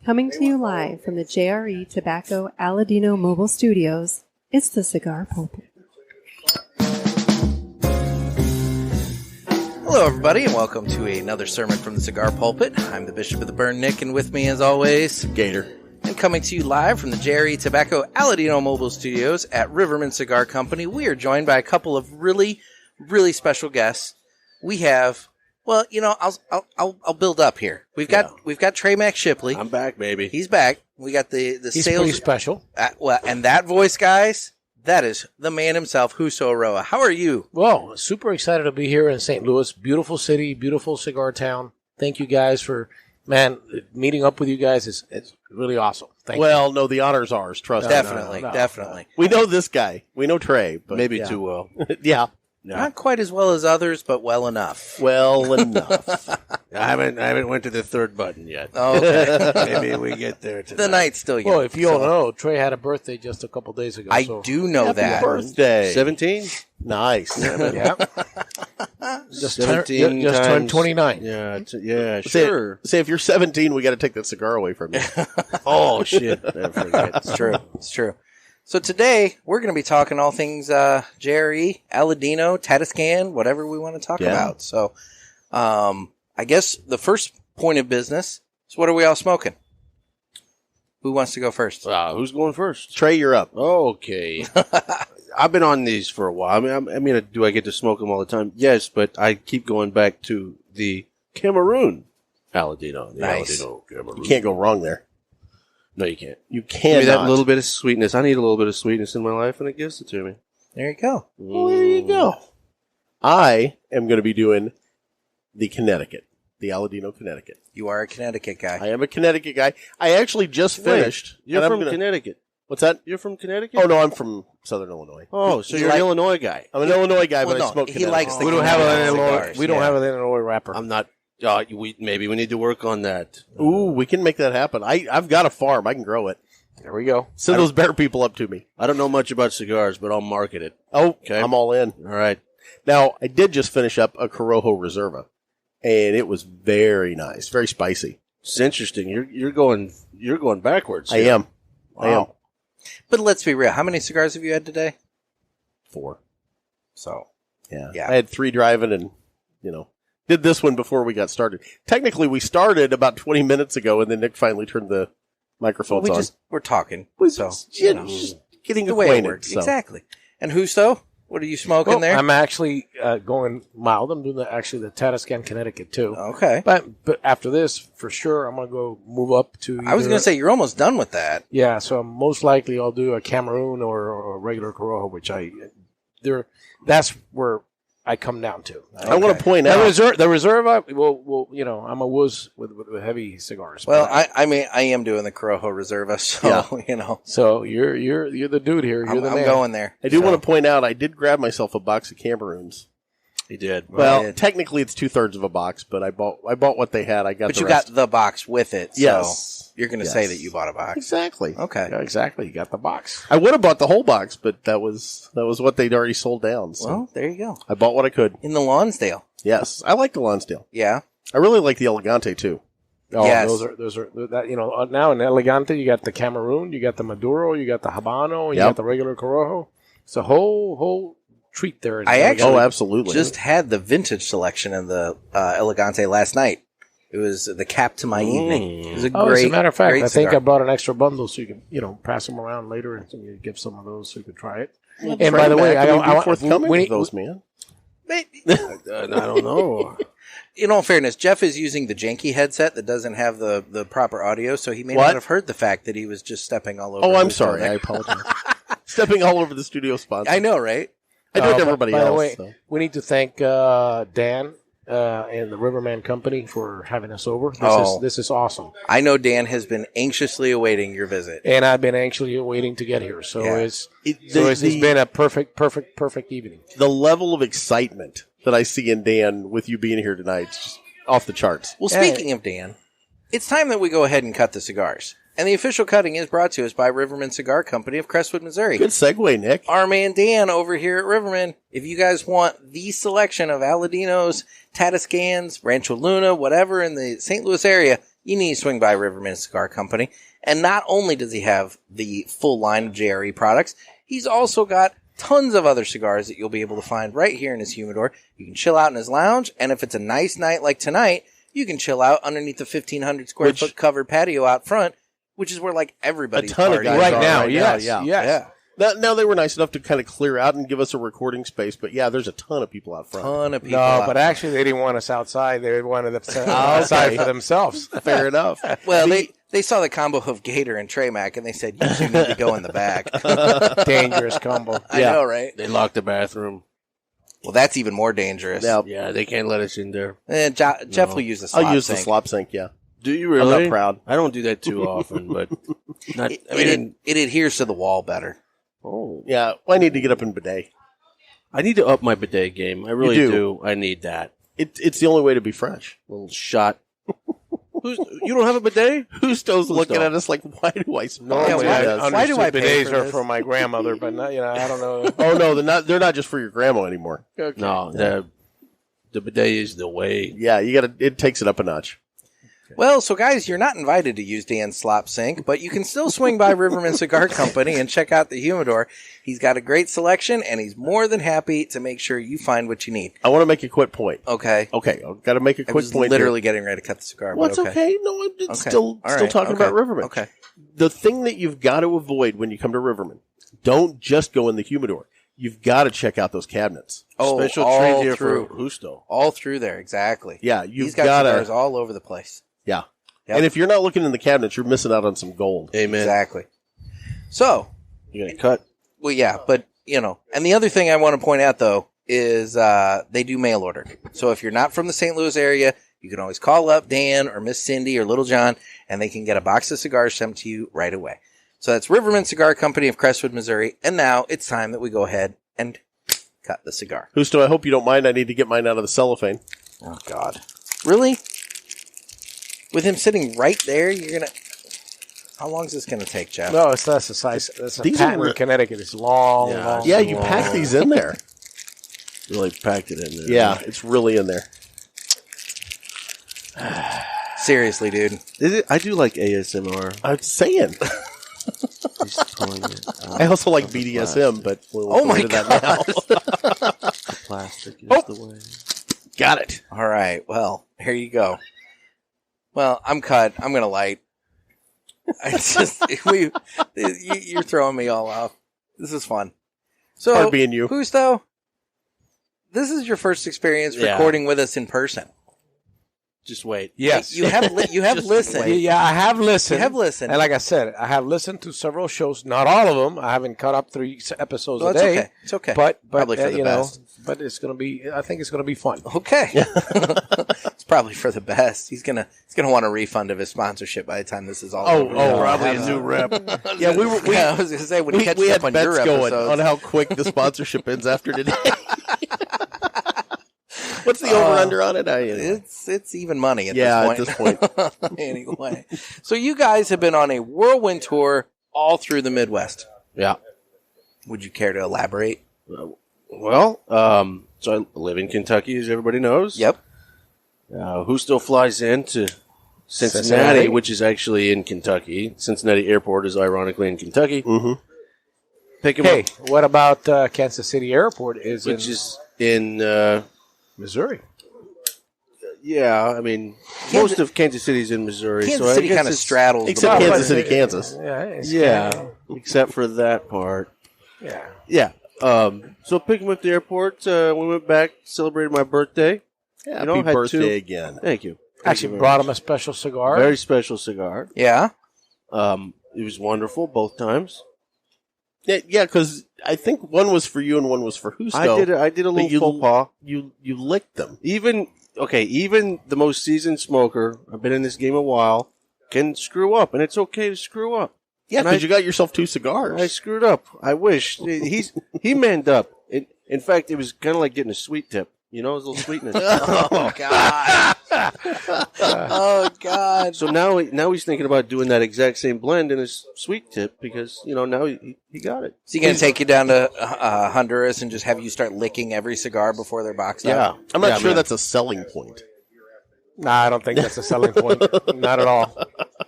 Coming to you live from the JRE Tobacco Aladino Mobile Studios, it's the Cigar Pulpit. Hello, everybody, and welcome to another sermon from the Cigar Pulpit. I'm the Bishop of the Burn, Nick, and with me, as always, Gator. And coming to you live from the JRE Tobacco Aladino Mobile Studios at Riverman Cigar Company, we are joined by a couple of really, really special guests. We have... Well, you know, I'll build up here. We've got Trey Mac Shipley. I'm back, baby. He's back. We got the He's sales. pretty special. And that voice, guys, that is the man himself, Justo Eiroa. How are you? Well, super excited to be here in St. Louis. Beautiful city, beautiful cigar town. Thank you guys for, meeting up with you guys. It's really awesome. Thank you. No, the honor's ours. Trust me. Definitely. We know this guy. We know Trey. But Maybe too well. Yeah. Not quite as well as others, but well enough. Well enough. I haven't went to the third button yet. Okay. Maybe we get there tonight. The night's still young. Well, if you all know, Trey had a birthday just a couple days ago. I do know that. Birthday. 17? Nice. Yeah. Just 17 turned 29. Yeah, sure. Say if you're 17, we got to take that cigar away from you. Oh, shit. I forget. It's true. It's true. So today, we're going to be talking all things JRE, Aladino, Tatiscan, whatever we want to talk about. So I guess the first point of business is, what are we all smoking? Who wants to go first? Who's going first? Trey, you're up. Okay. I've been on these for a while. I mean, do I get to smoke them all the time? Yes, but I keep going back to the Cameroon Aladino. The Nice. Aladino Cameroon. You can't go wrong there. No, you can't. You Give me can't. that little bit of sweetness. I need a little bit of sweetness in my life, and it gives it to me. There you go. Well, there you go. I am going to be doing the Connecticut, the Aladino Connecticut. You are a Connecticut guy. I am a Connecticut guy. I actually just finished. You're and from I'm gonna- Connecticut. What's that? You're from Connecticut? Oh, no, I'm from Southern Illinois. Oh, so He you're like- an Illinois guy. I'm an Illinois guy, Well, but no, I smoke he Connecticut. likes the We don't have Connecticut an Illinois. cigars, We don't yeah. have an Illinois rapper. I'm not. Maybe we need to work on that. Ooh, we can make that happen. I've got a farm. I can grow it. There we go. Send those bear people up to me. I don't know much about cigars, but I'll market it. Oh, Okay. I'm all in. All right. Now, I did just finish up a Corojo Reserva, and it was very nice, very spicy. It's interesting. You're going backwards. I here. am. Wow. But let's be real. How many cigars have you had today? 4. So, Yeah. Yeah. I had 3 driving and, did this one before we got started. Technically, we started about 20 minutes ago, and then Nick finally turned the microphones on. we're talking. We So, just, you know, just getting the way it acquainted. works. So. Exactly. And Justo, what are you smoking Well, there? I'm actually going mild. I'm doing the Tatiscan, Connecticut, too. Okay. But after this, for sure, I'm going to go move up to I was going to say, you're almost done with that. Yeah, so most likely I'll do a Cameroon or a regular Corojo, which that's where I come down to. I want to point The out. reserve, I'm a wuss with heavy cigars. Well, But- I am doing the Corojo Reserva, so, so you're the dude here. You're I'm the man. going there. I do want to point out, I did grab myself a box of Cameroons. He did. Well, technically it's 2/3 of a box, but I bought what they had. I got But the you rest. got the box with it, so Yes. you're going to say that you bought a box. Exactly. Okay. Yeah, exactly. You got the box. I would have bought the whole box, but that was what they'd already sold down. So Well, there you go. I bought what I could. In the Lonsdale. Yes, I like the Lonsdale. Yeah. I really like the Elegante too. Oh, Yes. those are that, now in Elegante, you got the Cameroon, you got the Maduro, you got the Habano, you Yep. got the regular Corojo. It's a whole treat there. I actually absolutely. just had the vintage selection in the Elegante last night. It was the cap to my evening. It was a Oh, great, as a matter of fact, great I think cigar. I brought an extra bundle so you can, pass them around later and you give some of those so you can try it. Well, And by the way, I be forthcoming with those, man. I don't know. In all fairness, Jeff is using the janky headset that doesn't have the proper audio, so he may What? not have heard the fact that he was just stepping all over. Oh, I'm Justo sorry. there. I apologize. Stepping all over the studio sponsor. I know, right? I do it to But everybody by else. the way, so. we need to thank Dan and the Riverman Company for having us over. This is awesome. I know Dan has been anxiously awaiting your visit. And I've been anxiously waiting to get here. So Yeah. it's been a perfect evening. The level of excitement that I see in Dan with you being here tonight is just off the charts. Well, speaking of Dan, it's time that we go ahead and cut the cigars. And the official cutting is brought to us by Riverman Cigar Company of Crestwood, Missouri. Good segue, Nick. Our man Dan over here at Riverman, if you guys want the selection of Aladinos, Tatiscans, Rancho Luna, whatever in the St. Louis area, you need to swing by Riverman Cigar Company. And not only does he have the full line of JRE products, he's also got tons of other cigars that you'll be able to find right here in his humidor. You can chill out in his lounge, and if it's a nice night like tonight, you can chill out underneath the 1,500 square foot covered patio out front, which is where like everybody's a ton of partying. guys Right are now, right yes, now, yes. Now they were nice enough to kind of clear out and give us a recording space, but yeah, there's a ton of people out front. Ton of people. No, out but front. actually they didn't want us outside. They wanted us outside for themselves. Fair enough. Well, they saw the combo of Gator and Trey Mac, and they said, you two need to go in the back. Dangerous combo. I know, right? They locked the bathroom. Well, that's even more dangerous. Now, Yeah, they can't let us in there. Jeff will use the slop I'll use sink. the slop sink, yeah. Do you really? I'm not proud. I don't do that too often, but not. It adheres to the wall better. Oh, Yeah, well, I need to get up in bidet. I need to up my bidet game. I really do. do. I need that It's the only way to be fresh. little shot. You don't have a bidet? Who's looking don't? at us like, why do I smell? Normally, why- I why do I understood pay bidets for are this? for my grandmother, but not, I don't know. Oh no, they're not just for your grandma anymore. No, the bidet is the way. Yeah, it takes it up a notch. Well, so guys, you're not invited to use Dan's slop sink, but you can still swing by Riverman Cigar Company and check out the humidor. He's got a great selection, and he's more than happy to make sure you find what you need. I want to make a quick point. Okay. Okay, I've got to make a I quick was point. literally getting ready to cut the cigar. Well, but it's okay. No, I'm Okay. still All right. talking Okay. about Riverman. Okay. The thing that you've got to avoid when you come to Riverman, don't just go in the humidor. You've got to check out those cabinets. Oh, Special all treat here through. for Justo. All through there, exactly. Yeah, He's you've got got cigars to. all over the place. Yeah. Yep. And if you're not looking in the cabinets, you're missing out on some gold. Amen. Exactly. So, You gonna cut? well, yeah, but, and the other thing I want to point out, though, is they do mail order. So if you're not from the St. Louis area, you can always call up Dan or Miss Cindy or Little John, and they can get a box of cigars sent to you right away. So that's Riverman Cigar Company of Crestwood, Missouri. And now it's time that we go ahead and cut the cigar. Justo, I hope you don't mind. I need to get mine out of the cellophane. Oh, God. Really? With him sitting right there, you're going to... How long is this going to take, Jeff? No, that's a size. That's a These patent are in Connecticut. It's long, Yeah. long. Yeah, you pack these in there. Really packed it in there. Yeah, it's really in there. Seriously, dude. Is it? I do like ASMR. I'm saying. He's pulling it out I also like of the BDSM, but we'll Oh go my into that now. The plastic is the way. Got it. All right. Well, here you go. Well, I'm cut. I'm going to light. It's just, you're throwing me all off. This is fun. So, Hard being you. Justo, this is your first experience Yeah. recording with us in person. Just wait. Yes. You have listened. Yeah, I have listened. You have listened. And like I said, I have listened to several shows. Not all of them. I haven't cut up 3 episodes Well, a it's day. okay. It's okay. But Probably for the you best. but it's gonna be. I think it's gonna be fun. Okay. It's probably for the best. He's gonna want a refund of his sponsorship by the time this is all over. Probably a new rep. Yeah, we I was gonna say when he catches we up had on your bets going episodes. on how quick the sponsorship ends after today. What's the over-under on it? It's even money at this point. Anyway, so you guys have been on a whirlwind tour all through the Midwest. Yeah. Would you care to elaborate? Well, so I live in Kentucky, as everybody knows. Yep. Who still flies into Cincinnati, Cincinnati. which is actually in Kentucky. Cincinnati Airport is ironically in Kentucky. Mm-hmm. Pick him Hey, up, what about Kansas City Airport? which is in Missouri. yeah. I mean, most of Kansas City's in Missouri. Kansas so I City guess kind of it's- straddles the Except border. Kansas City, Kansas. Yeah. It's Yeah, except for that part. Yeah. Yeah. So pick him up at the airport. We went back, celebrated my birthday. Happy had birthday two- again. Thank you. Actually, brought him a special cigar. Very special cigar. Yeah. It was wonderful both times. Yeah, because I think one was for you and one was for Justo. I did a but little faux pas. You licked them. Even the most seasoned smoker, I've been in this game a while, can screw up, and it's okay to screw up. Yeah, And because you got yourself 2 I cigars. screwed up. I wish he manned up. In fact, it was kind of like getting a sweet tip. You know, his little sweetness. Oh God. Oh God. So now he's thinking about doing that exact same blend in his sweet tip because now he got it. Is he going to take you down to Honduras and just have you start licking every cigar before they're boxed up? I'm not sure man. that's a selling point. Nah, I don't think that's a selling point. Not at all.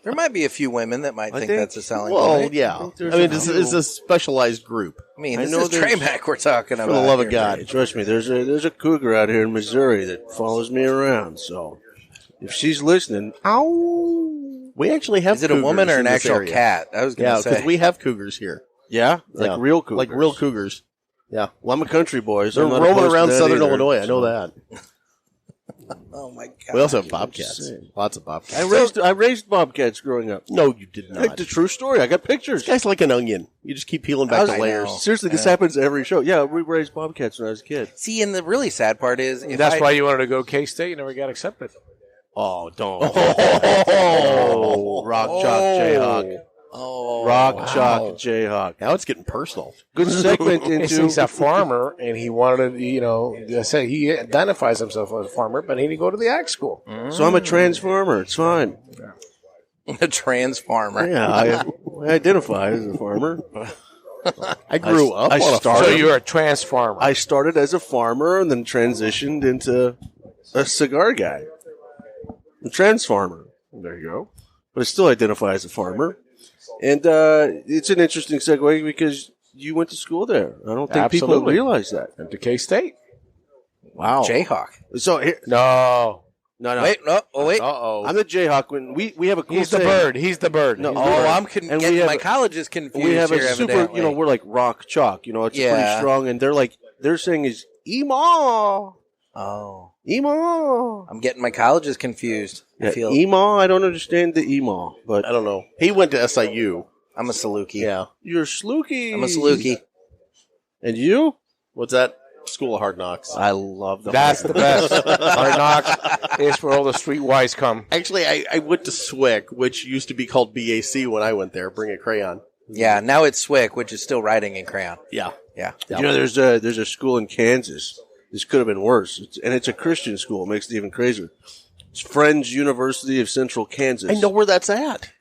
There might be a few women that might think that's a selling Well, point. yeah. I mean, it's a specialized group. I mean, I this know is Trey Mac we're talking about. For the love of here, God. Brady. Trust me, there's a cougar out here in Missouri that follows me around. So if she's listening, ow. We actually have Is it a woman cougars or in an this actual area. cat? I was going Yeah, to say. because we have cougars here. Yeah, like Yeah. real cougars. Like real cougars. Yeah. Well, I'm a country boy. So They're I'm not roaming opposed to around that southern either, Illinois. I know so. that. Oh, my God. We also have I'm bobcats. just saying. Lots of bobcats. I raised bobcats growing up. No, you did Like not. the true story. I got pictures. This guy's like an onion. You just keep peeling back the I layers. know. Seriously, this happens every show. Yeah, we raised bobcats when I was a kid. See, and the really sad part is... if That's I- why you wanted to go K-State. You never got accepted. Oh, don't. Oh, rock chalk Jayhawk. Oh. Rock chalk Jayhawk. Now it's getting personal. Good segment into. He's a farmer, and he wanted to, I say he identifies himself as a farmer, but he didn't go to the ag school. So I'm a transformer. It's fine. A trans farmer. Yeah, I identify as a farmer. I grew up on a farm. So you're a trans farmer. I started as a farmer and then transitioned into a cigar guy. A trans farmer. There you go. But I still identify as a farmer. And it's an interesting segue because you went to school there. I don't think people Absolutely. realize that. Went to K-State. Wow. Jayhawk. So here, No. no. Wait, no. Oh, wait. Uh-oh. I'm the Jayhawk. When we have a cool He's the saying. bird. He's the bird. No, He's the Oh, bird. I'm And we getting have my a- colleges confused We have here, a super, evidently. we're like rock chalk. It's pretty Yeah. strong. And they're saying is Emaw. Oh. Emaw. I'm getting my colleges confused. I Yeah, feel Emaw, I don't understand the Emaw, but I don't know. He went to SIU. I'm a Saluki. Yeah. you're Slooky. I'm a Saluki. And you? What's that? School of Hard Knocks. I love the That's the best. Hard Knocks is where all the streetwise come. Actually, I went to SWIC, which used to be called BAC when I went there. Bring a crayon. Yeah, now it's SWIC, which is still writing in crayon. Yeah. Yeah. You know, there's a school in Kansas. This could have been worse. It's a Christian school. It makes it even crazier. It's Friends University of Central Kansas. I know where that's at.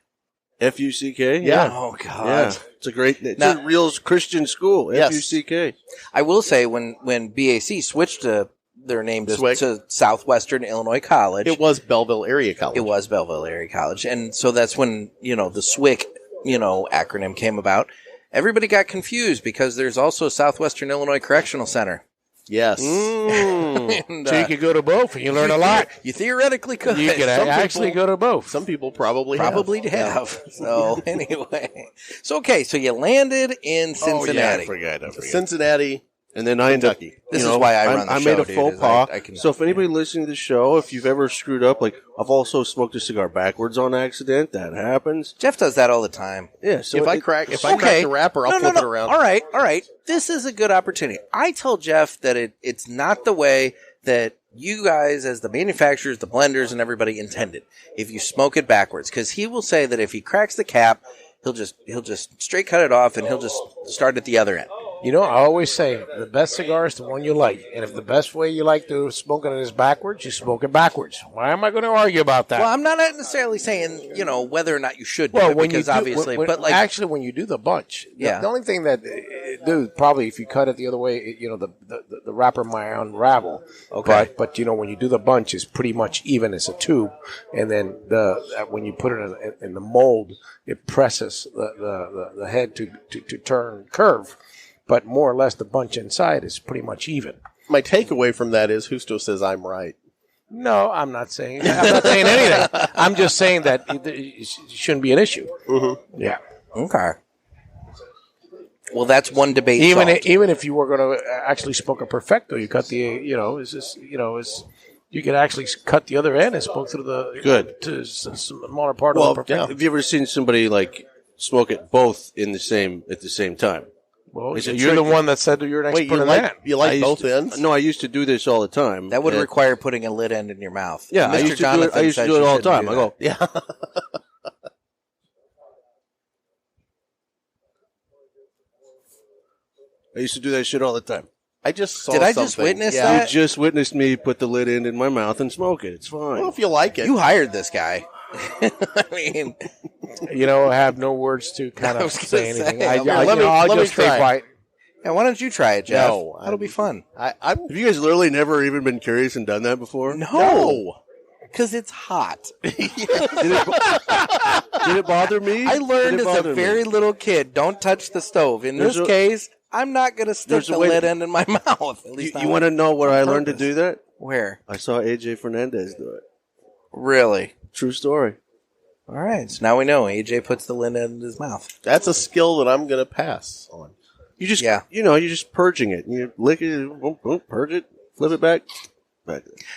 FUCK? Yeah. Oh, God. Yeah. It's Now- a real Christian school. Yes. FUCK. I will say when BAC switched their name SWIC. to Southwestern Illinois College, It was Belleville Area College. it was Belleville Area College. And so that's when, the SWIC, acronym came about. Everybody got confused because there's also Southwestern Illinois Correctional Center. Yes. And, So you could go to both, and you learn a lot. You theoretically could. You can Some actually people go to both. Some people probably have. So anyway. So you landed in Cincinnati. I forgot. Cincinnati. And then I ended up. This is why I run the I show, made a dude, faux is pas. I can- So if anybody listening to the show, if you've ever screwed up, like I've also smoked a cigar backwards on accident. That happens. Jeff does that all the time. Yeah. So If I crack the wrapper, I'll flip it around. All right. This is a good opportunity. I tell Jeff that it's not the way that you guys, as the manufacturers, the blenders, and everybody intended. If you smoke it backwards, because he will say that if he cracks the cap, he'll just straight cut it off, and he'll just start at the other end. I always say the best cigar is the one you like. And if the best way you like to smoke it is backwards, you smoke it backwards. Why am I going to argue about that? Well, I'm not necessarily saying whether or not you should do it, because obviously, actually, when you do the bunch, Yeah. the only thing that, dude, probably if you cut it the other way, the wrapper might unravel. Okay. But when you do the bunch, it's pretty much even as a tube, and then when you put it in the mold, it presses the head to turn curve. But more or less, the bunch inside is pretty much even. My takeaway from that is Justo says I'm right. No, I'm not saying anything. I'm just saying that it shouldn't be an issue. Mm-hmm. Yeah. Okay. Well, that's one debate. Even solved. even if you were going to actually smoke a perfecto, you cut the you could actually cut the other end and smoke through the smaller part of the perfecto. Have you ever seen somebody like smoke it both at the same time? Well, It's so a you're trick. the one that said you're an Wait, expert you in like that. you like I used both to- ends? No, I used to do this all the time. That would And- require putting a lid end in your mouth. Yeah, I Mr. used to do it. Jonathan I used to says do it you all the shouldn't time. I do go, Yeah. I used to do that shit all the time. I just saw Did I just something. witness Yeah. that? You just witnessed me put the lid end in my mouth and smoke it. It's fine. Well, if you like it. You hired this guy. I mean, I have no words to kind I of was gonna say anything. say, I'll let me just stay try. quiet. yeah, why don't you try it, Jeff? No, That'll be fun. I'm Have you guys literally never even been curious and done that before? No. Because it's hot. Did it bother me? I learned Did it as a bother very me? little kid, don't touch the stove. In There's this a- case, I'm not going to stick there's a the way lid to- end in my mouth. At least You want to know where I learned to do that? Where? I saw AJ Fernandez do it. Really? True story. All right. So now we know AJ puts the lid end in his mouth. That's a skill that I'm going to pass on. You just, Yeah. you're just purging it. You lick it, boom, boom, purge it, flip it back.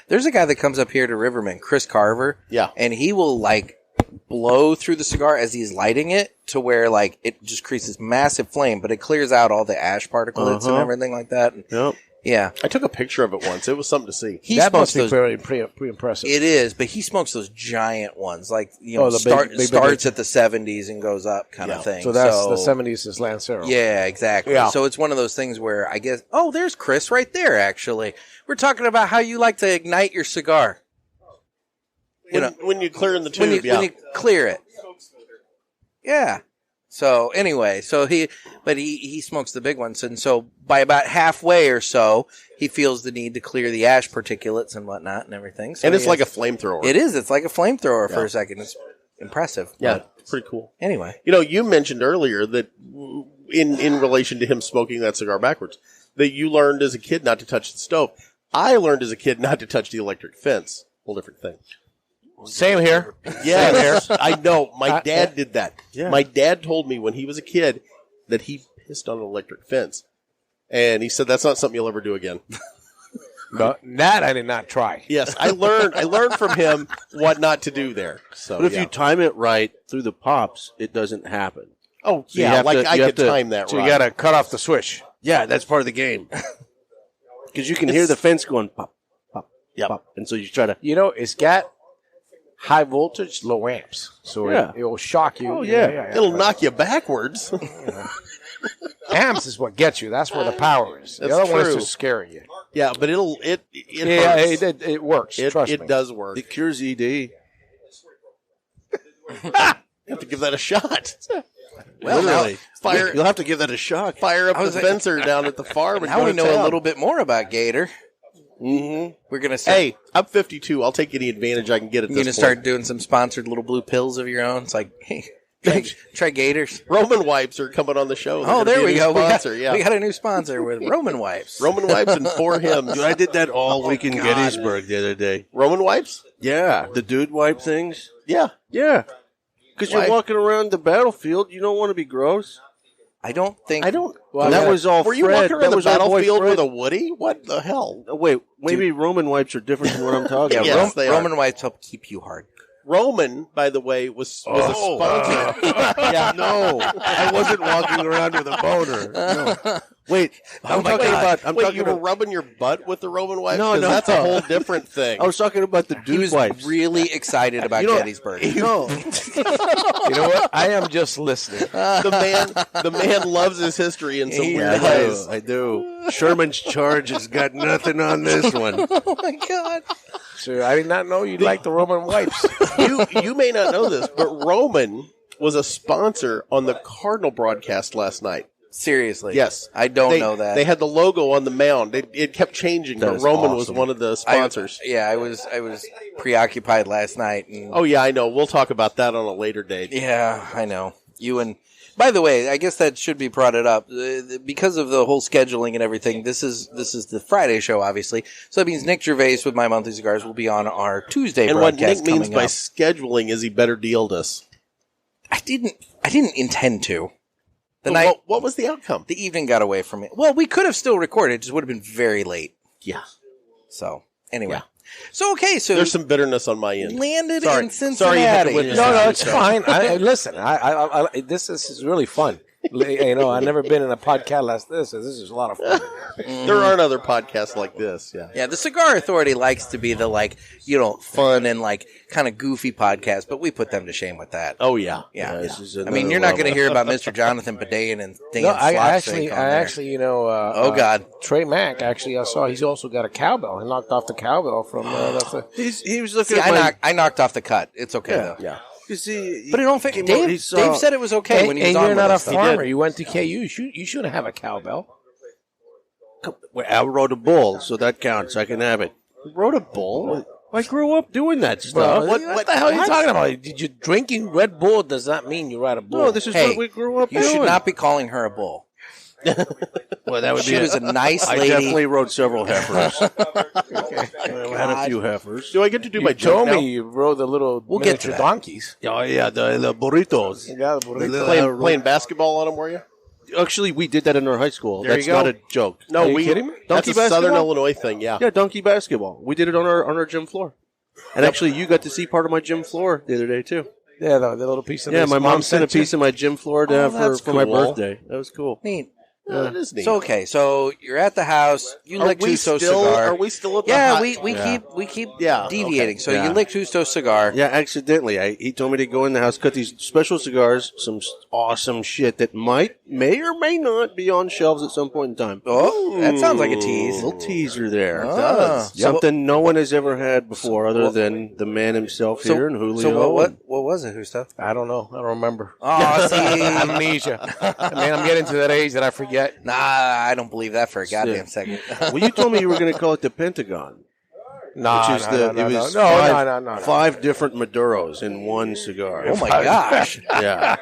There's a guy that comes up here to Riverman, Chris Carver. Yeah. And he will like blow through the cigar as he's lighting it to where like it just creates this massive flame, but it clears out all the ash particles and everything like that. Yep. Yeah. I took a picture of it once. It was something to see. He That smokes must be those. pretty impressive. It is, but he smokes those giant ones, like The big- starts at the 70s and goes up kind of thing. So that's the 70s is Lancero. Yeah, exactly. Yeah. So it's one of those things where I guess. Oh, there's Chris right there. Actually, we're talking about how you like to ignite your cigar. When you clear in the tube, When you clear it. Yeah. So anyway, he smokes the big ones, and so by about halfway or so, he feels the need to clear the ash particulates and whatnot and everything. So and it's like a flamethrower. it is. It's like a flamethrower for a second. It's impressive. Yeah, But it's pretty cool. anyway, You mentioned earlier that in relation to him smoking that cigar backwards, that you learned as a kid not to touch the stove. I learned as a kid not to touch the electric fence. Whole different thing. Same here. Yeah, I know. My dad did that. Yeah. My dad told me when he was a kid that he pissed on an electric fence. And he said, that's not something you'll ever do again. No, that I did not try. Yes, I learned from him what not to do there. So, But if you time it right through the pops, it doesn't happen. oh, So you yeah, have like to- I you have could to- time that So right. you got to cut off the switch. Yeah, that's part of the game. Because you can hear the fence going pop, pop, Yep. pop. And so you try to, It's got high voltage, low amps. So Yeah. it will shock you. Oh, yeah. It'll knock you backwards. Amps is what gets you. That's where the power is. The That's other one is true. just scaring you. Yeah, but it Yeah, hurts. it works. Trust me. It does work. it cures ED. You have to give that a shot. well, Literally. Fire- You'll have to give that a shot. Fire up I was the like- fencer down at the farm. And now go we to know a town. little bit more about Gator. Mm-hmm. We're gonna start, Hey, I'm 52. I'll take any advantage I can get at you're this gonna point. start doing some sponsored little blue pills of your own. It's like, hey, try Gators. Roman wipes are coming on the show. They're Oh, gonna there be a we new go. Sponsor, We got a new sponsor with Roman wipes. Roman wipes and 4 hymns. Dude, I did that all week in Gettysburg the other day. Roman wipes? Yeah. The dude wipe things. Yeah. Yeah. Because Why? you're walking around the battlefield. You don't want to be gross. I don't think. I don't. Well, that was all Were you Fred. walking That around the was our boy battlefield Fred. with a Woody? What the hell? Oh, wait, maybe Roman wipes are different than what I'm talking Yeah, Yes, about. they are. Roman wipes help keep you hard. Roman, by the way, was a sponsor. Yeah, no, I wasn't walking around with a boner. No. Wait, I'm talking about. I'm Wait, talking you were about. rubbing your butt with the Roman wipes? No, 'Cause no. that's a whole different thing. I was talking about the He dude was wipes. really excited about You know- Gettysburg. No, You know what? I am just listening. The man loves his history in some He weird does. ways. I do. Sherman's charge has got nothing on this one. Oh my god! So I did not know you like the Roman wipes. You may not know this, but Roman was a sponsor on the Cardinal broadcast last night. Seriously, Yes. I don't They- know that. They had the logo on the mound. It kept changing, That but is Roman was awesome. one of the sponsors. I was preoccupied last night. And, Oh, yeah, I know. We'll talk about that on a later date. yeah, I know. You and by the way, I guess that should be brought it up because of the whole scheduling and everything. This is the Friday show, obviously. So that means Nick Gervais with My Monthly Cigars will be on our Tuesday And what broadcast Nick means coming by up. scheduling is he better dealed us. I didn't intend to. The But night, what was the outcome? the evening got away from me. Well, we could have still recorded. It just would have been very late. Yeah. So anyway, Yeah. so okay, so There's some bitterness on my end. landed Sorry. in Sorry you had to Cincinnati. witness No, it's fine. Listen, this is really fun. I've never been in a podcast like this. So this is a lot of fun. There aren't other podcasts like this. Yeah. Yeah, the Cigar Authority likes to be the fun and kind of goofy podcast, but we put them to shame with that. Oh, yeah. Yeah, this is I mean, another you're not going to level. hear about Mr. Jonathan Padean and Dan No, I Slopsake on there. actually, Oh, God. Trey Mack. Actually, I saw he's also got a cowbell. He knocked off the cowbell from. He was looking See, at my. I knocked off the cut. It's okay though. Yeah. You see, But it don't fit. Dave said it was okay when he was and on you're with not a us, though. farmer. You went to KU. You shouldn't have a cowbell. I rode a bull, so that counts. I can have it. Rode a bull? I grew up doing that Bro, stuff. what the hell are you talking about? Did you drinking Red Bull does not mean you ride a bull. No, this is what we grew up You doing. should not be calling her a bull. Well, that would She was a nice I lady. definitely rode several heifers. I had a few heifers. Do I get to do my you joke told now? me you rode the little We'll get to miniature that. donkeys. Oh, yeah, the burritos. Yeah, the burrito. Playing basketball on them, were you? Actually, we did that in our high school. There That's you go. not a joke. No, Are you kidding me? That's Donkey a Southern basketball? Illinois thing, yeah. Yeah, donkey basketball. We did it on our gym floor. And actually, you got to see part of my gym floor the other day, too. Yeah, the little piece of Yeah, this my mom sent a you. piece of my gym floor down that's for my cool. birthday. That was cool. Neat. Oh, that is neat. So okay, so you're at the house. You Are lick we Justo still? cigar. Are we still at the Yeah, hot- we keep Yeah, deviating. okay. So Yeah. you lick Justo cigar. Yeah, accidentally. He told me to go in the house, cut these special cigars, some awesome shit that may or may not be on shelves at some point in time. Oh, that sounds like a tease. Little teaser there. Ah. Something no one has ever had before other than the man himself here and Julio. So what was it, Justo? I don't know. I don't remember. Oh, see, Amnesia. Man, I'm getting to that age that I forget. nah, I don't believe that for a goddamn Yeah. second. Well, you told me you were going to call it the Pentagon. No, Which is it was no. five different Maduros in one cigar. Oh my gosh! Yeah.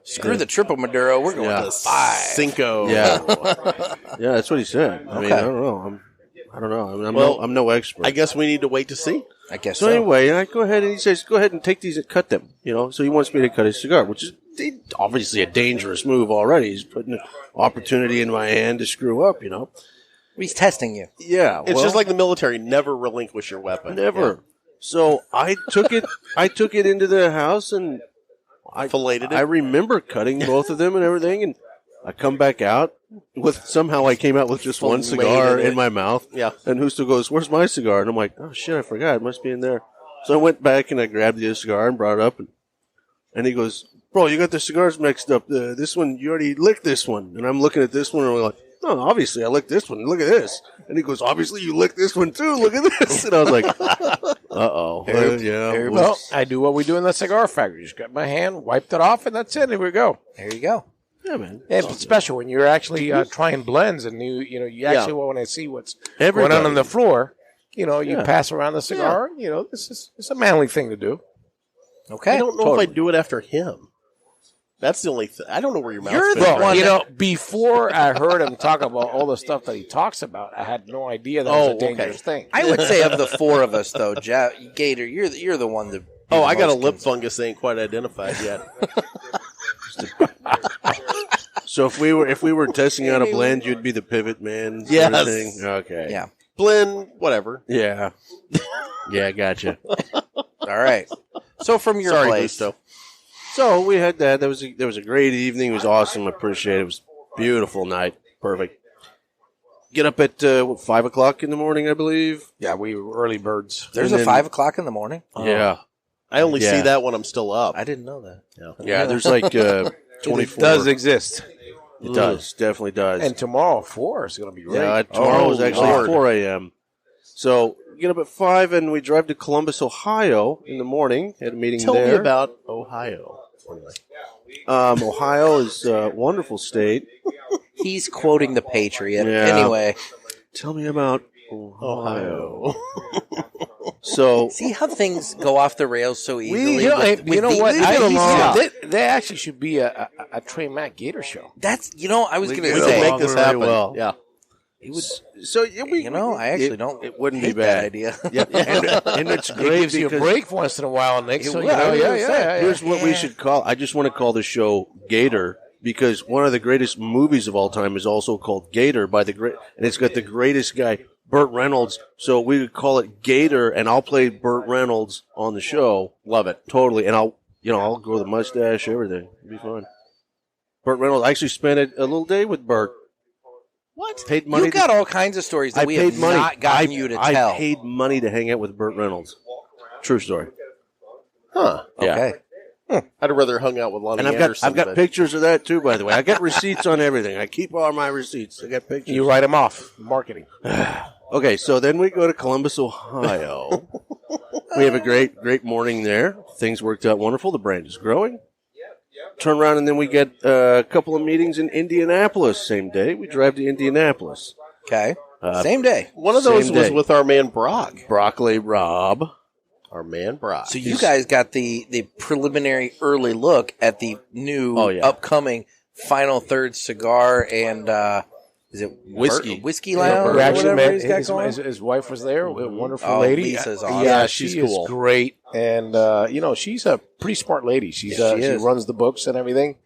Screw the triple Maduro. We're going Yeah. to 5. Cinco. Yeah. Yeah, that's what he said. I mean, Okay. I don't know. Well, I'm no expert. I guess we need to wait to see. I guess So so. anyway, I go ahead and he says, "Go ahead and take these and cut them." You know, so he wants me to cut his cigar, which is obviously a dangerous move already. He's putting an opportunity in my hand to screw up. You know. He's testing you. Yeah, It's just like the military. Never relinquish your weapon. never. So I took it. I took it into the house and I Filleted it? I remember cutting both of them and everything, and I come back out with somehow I came out with just one cigar Filleted in it. my mouth. Yeah. And Justo goes, "Where's my cigar?" And I'm like, "Oh shit, I forgot. It must be in there." So I went back and I grabbed the other cigar and brought it up, and he goes, "Bro, you got the cigars mixed up. This one, you already licked this one." And I'm looking at this one and I'm like, "No, obviously I licked this one. Look at this." And he goes, "Obviously you licked this one too. Look at this." And I was like, "Uh-oh." Yeah. Well, I do what we do in the cigar factory. Just got my hand, wiped it off, and that's it. Here we go. There you go. Yeah, man. It's special when you're actually trying blends and you actually want to see what's going on Everybody. the floor. You Yeah. pass around the cigar. It's a manly thing to do. Okay. I don't know Totally. if I'd do it after him. That's the only thing. I don't know where your mouth's You're been. the right? one Before I heard him talk about all the stuff that he talks about, I had no idea that was a dangerous thing. I would say of the 4 of us, though, Gator, you're the one that. Oh, I got a lip fungus that ain't quite identified yet. So if we were testing out a blend, you'd be the pivot man. sort of Yes. thing? Okay. Yeah. Blend, whatever. Yeah. Yeah, gotcha. All right. So from your Sorry, place, Gusto. So we had that. There was a great evening. It was awesome. I appreciate it. It was a beautiful night. Perfect. Get up at 5 o'clock in the morning, I believe. Yeah, we were early birds. there's And a then- 5 o'clock in the morning. Yeah. I only Yeah. see that when I'm still up. I didn't know that. Yeah. There's like 24. It does exist. It does. Definitely does. And tomorrow, 4 is going to be great. Yeah, tomorrow is actually Lord. 4 a.m. So get up at 5 and we drive to Columbus, Ohio in the morning. Had a meeting Tell there. me about Ohio. Anyway. Ohio is a wonderful state. He's quoting the Patriot. Yeah. Anyway, Tell me about Ohio. So see how things go off the rails so easily. You know what? Leave it alone. There actually should be a Trey Matt Gator show. That's I was going We to can say make this Very happen. well. Yeah. he would. so yeah, I actually don't. It wouldn't hate be bad. that idea. Yeah, and it's It great gives you a because break once in a while, Nick. So, will. here's what we should call. I just want to call the show Gator because one of the greatest movies of all time is also called Gator by the great, and it's got the greatest guy, Burt Reynolds. So we would call it Gator, and I'll play Burt Reynolds on the show. Love it. Totally, and I'll grow the mustache, everything. It'll be fun. Burt Reynolds. I actually spent a little day with Burt. What? Paid money. You got all kinds of stories that we have not gotten you to tell. I paid money to hang out with Burt Reynolds. True story. Huh. Yeah. Okay. I'd have rather hung out with Lonnie And Anderson. I've got but- pictures of that too, by the way. I got receipts on everything. I keep all my receipts. I got pictures. You write them off. Marketing. Okay, so then we go to Columbus, Ohio. We have a great morning there. Things worked out wonderful. The brand is growing. Turn around and then we get a couple of meetings in Indianapolis same day. We drive to Indianapolis. Okay. Same day. One of those Same was day. with our man Brock. Broccoli Rob. Our man Brock. So you guys got the preliminary early look at the new upcoming Final Third cigar and is it whiskey lounge? We or actually whatever met he's got going? his wife was there, a wonderful Oh, lady. Lisa's awesome. Yeah, she's she cool. is great, and she's a pretty smart lady. She is. runs the books and everything.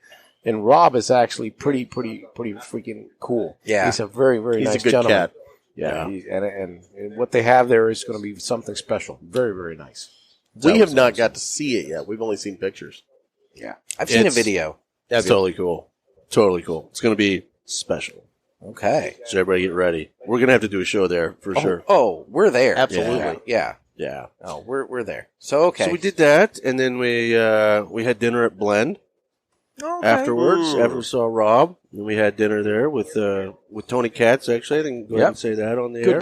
And Rob is actually pretty freaking cool. Yeah. He's a very, very He's nice a good gentleman. cat. Yeah, and what they have there is going to be something special. Very, very nice. We have not got to see it yet. We've only seen pictures. Yeah, I've seen a video. That's totally cool. Totally cool. It's going to be special. Okay. So everybody get ready. We're going to have to do a show there for sure. Oh, we're there. Absolutely. Yeah. Yeah. Oh, we're there. So okay. So we did that, and then we had dinner at Blend afterwards. After we saw Rob, and we had dinner there with Tony Katz. Actually, I think go ahead and say that on the air.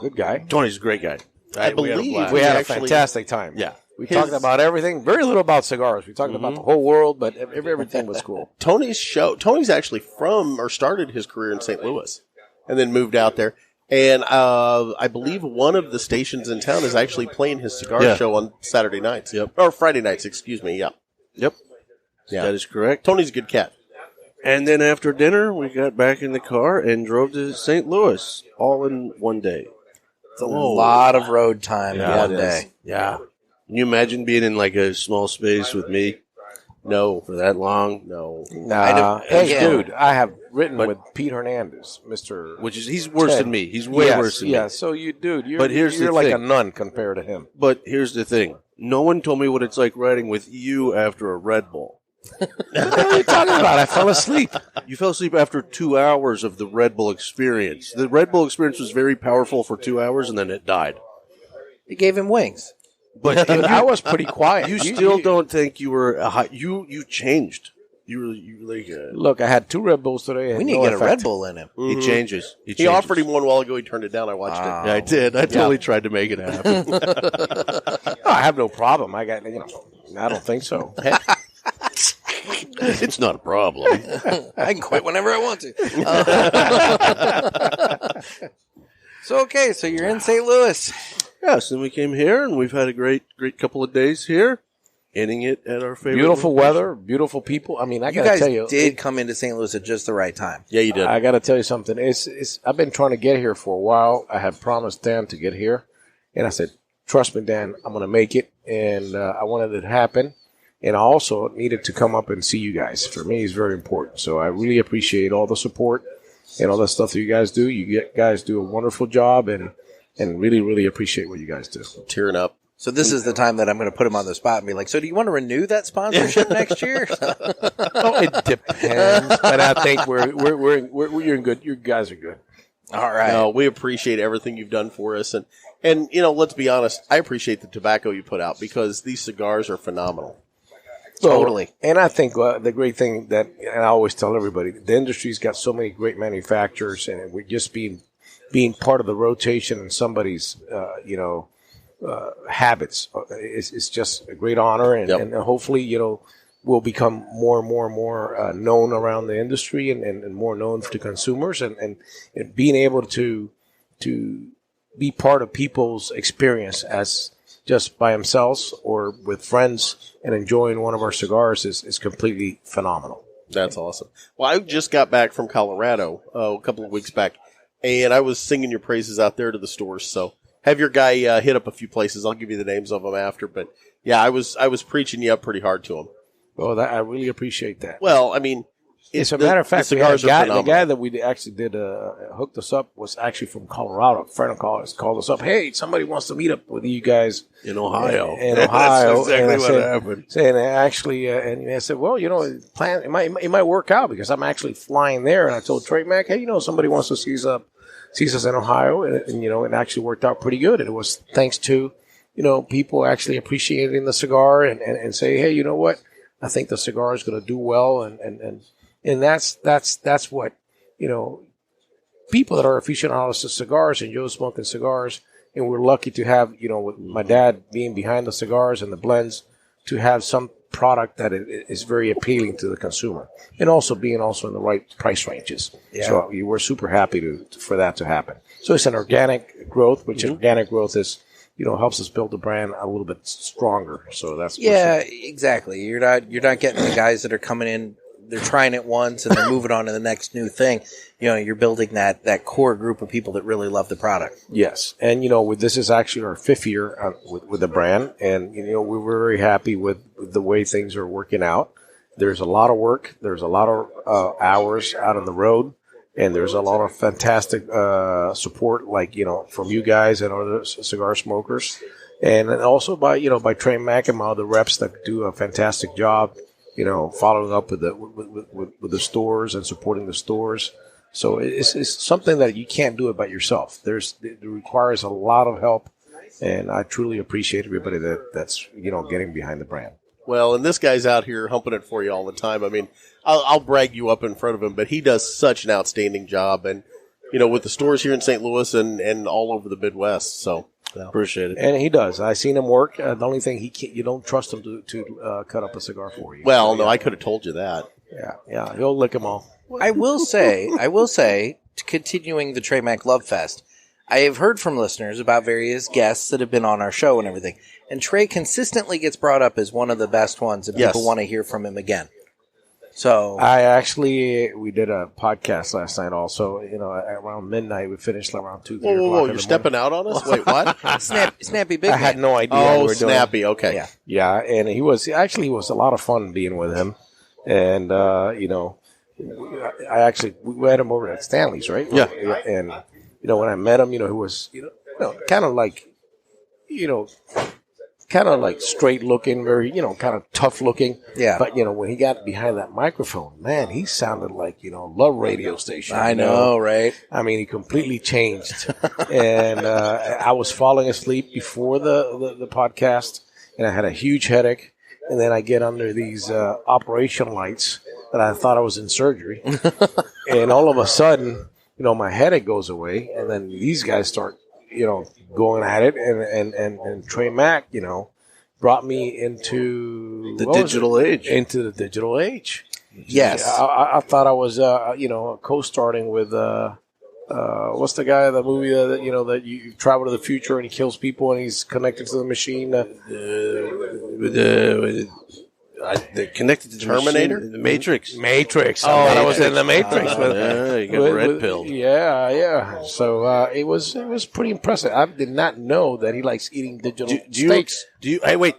Good guy. Tony's a great guy. I We had a believe blast. We had a actually- fantastic time. Yeah. We talked about everything. Very little about cigars. We talked about the whole world, but everything was cool. Tony's actually from or started his career in St. Louis and then moved out there. And I believe one of the stations in town is actually playing his cigar show on Saturday nights. Yep. Or Friday nights, excuse me. Yeah. Yep. Yeah. That is correct. Tony's a good cat. And then after dinner, we got back in the car and drove to St. Louis all in one day. It's a lot of road time in Yeah, one it is. day. Yeah. Can you imagine being in like a small space with me? No, for that long. No. Nah. I Hey, again- dude, I have written with Pete Hernandez, Mr. He's worse Ted. than me. He's way Yes, worse than yeah. me. So you're But here's you're the like thing. a nun compared to him. But here's the thing: no one told me what it's like riding with you after a Red Bull. What are you talking about? I fell asleep. You fell asleep after 2 hours of the Red Bull experience. The Red Bull experience was very powerful for 2 hours, and then it died. You gave him wings. But I was pretty quiet. you still don't think you were a high, you changed. You like Look, I had 2 Red Bulls today. We need to get a Red Bull in him. he changes. He changes. offered him one while ago. He turned it down. I watched it. Yeah, I did. I totally tried to make it happen. No, I have no problem. I got I don't think so. It's not a problem. I can quit whenever I want to. So you're in St. Louis. Yes, and we came here, and we've had a great couple of days here, ending it at our favorite. Beautiful location. weather, beautiful people. I mean, I You gotta guys tell you, did come into St. Louis at just the right time. Yeah, you did. I got to tell you something. It's. I've been trying to get here for a while. I had promised Dan to get here, and I said, "Trust me, Dan, I'm going to make it." And I wanted it to happen, and I also needed to come up and see you guys. For me, it's very important. So I really appreciate all the support and all the stuff that you guys do. Guys do a wonderful job, and really, really appreciate what you guys do. Tearing up. So this is the time that I'm going to put him on the spot and be like, so do you want to renew that sponsorship next year? Oh, it depends, but I think you're in good. You guys are good. All right. No, we appreciate everything you've done for us. And let's be honest, I appreciate the tobacco you put out because these cigars are phenomenal. Totally. And I think the great thing that, and I always tell everybody, the industry's got so many great manufacturers, and we're just being part of the rotation in somebody's, habits. It's just a great honor, and hopefully, we'll become more and more known around the industry and more known to consumers, and being able to be part of people's experience as just by themselves or with friends and enjoying one of our cigars is completely phenomenal. That's awesome. Well, I just got back from Colorado a couple of weeks back, and I was singing your praises out there to the stores. So have your guy hit up a few places. I'll give you the names of them after. But yeah, I was preaching you up pretty hard to them. Well, I really appreciate that. Well, I mean, As a matter of fact, the we had cigars a are guy, phenomenal. the guy that we actually did hooked us up was actually from Colorado. A friend of ours called us up. Hey, somebody wants to meet up with you guys in Ohio. In Ohio, That's exactly and I what said, happened. And actually, and I said, well, it might work out because I'm actually flying there. And I told Trey, Mac, hey, somebody wants to see us in Ohio, and it actually worked out pretty good. And it was thanks to people actually appreciating the cigar and say, hey, you know what, I think the cigar is going to do well, and that's what people that are aficionados to cigars and Joe smoking cigars, and we're lucky to have with my dad being behind the cigars and the blends, to have some product that is very appealing to the consumer, and also being in the right price ranges. Yeah. So we're super happy for that to happen. So it's an organic growth, which organic growth is, helps us build the brand a little bit stronger. So that's exactly. You're not getting the guys that are coming in. They're trying it once and they're moving on to the next new thing. You're building that core group of people that really love the product. Yes. And, this is actually our 5th year with the brand. And, we were very happy with the way things are working out. There's a lot of work. There's a lot of hours out on the road. And there's a lot of fantastic support, from you guys and other cigar smokers. And also by Trey Mack and my other reps that do a fantastic job, following up with the stores and supporting the stores. So it's something that you can't do it by yourself. It requires a lot of help, and I truly appreciate everybody that's getting behind the brand. Well, and this guy's out here humping it for you all the time. I mean, I'll brag you up in front of him, but he does such an outstanding job, and with the stores here in St. Louis and all over the Midwest. So. Yeah. Appreciate it. And he does. I seen him work. The only thing you don't trust him to cut up a cigar for you. Well, so, no, I could have told you that. Yeah, he'll lick them all. I will say, continuing the Trey Mack Love Fest, I have heard from listeners about various guests that have been on our show and everything, and Trey consistently gets brought up as one of the best ones, and people want to hear from him again. So we did a podcast last night also, around midnight. We finished around 2, 3 o'clock. Whoa, you're stepping out on us? Wait, what? Snappy Big Man. I had no idea. Oh, Snappy, okay. Yeah, and he was a lot of fun being with him. And, we had him over at Stanley's, right? Yeah. And, when I met him, he was, kind of like straight looking, very, kind of tough looking. Yeah. But, when he got behind that microphone, man, he sounded like, Love Radio Station. I know, right? I mean, he completely changed. And I was falling asleep before the podcast, and I had a huge headache. And then I get under these operation lights that I thought I was in surgery. And all of a sudden, my headache goes away, and then these guys start going at it, and Trey Mack, brought me into the digital age. Into the digital age. Yes, I thought I was, co-starting with what's the guy in the movie that you travel to the future and he kills people and he's connected to the machine. They're connected to the Terminator? machine, the Matrix. Matrix. I thought I was in the Matrix. You got red pilled. Yeah. So it was pretty impressive. I did not know that he likes eating digital steaks. Do you remember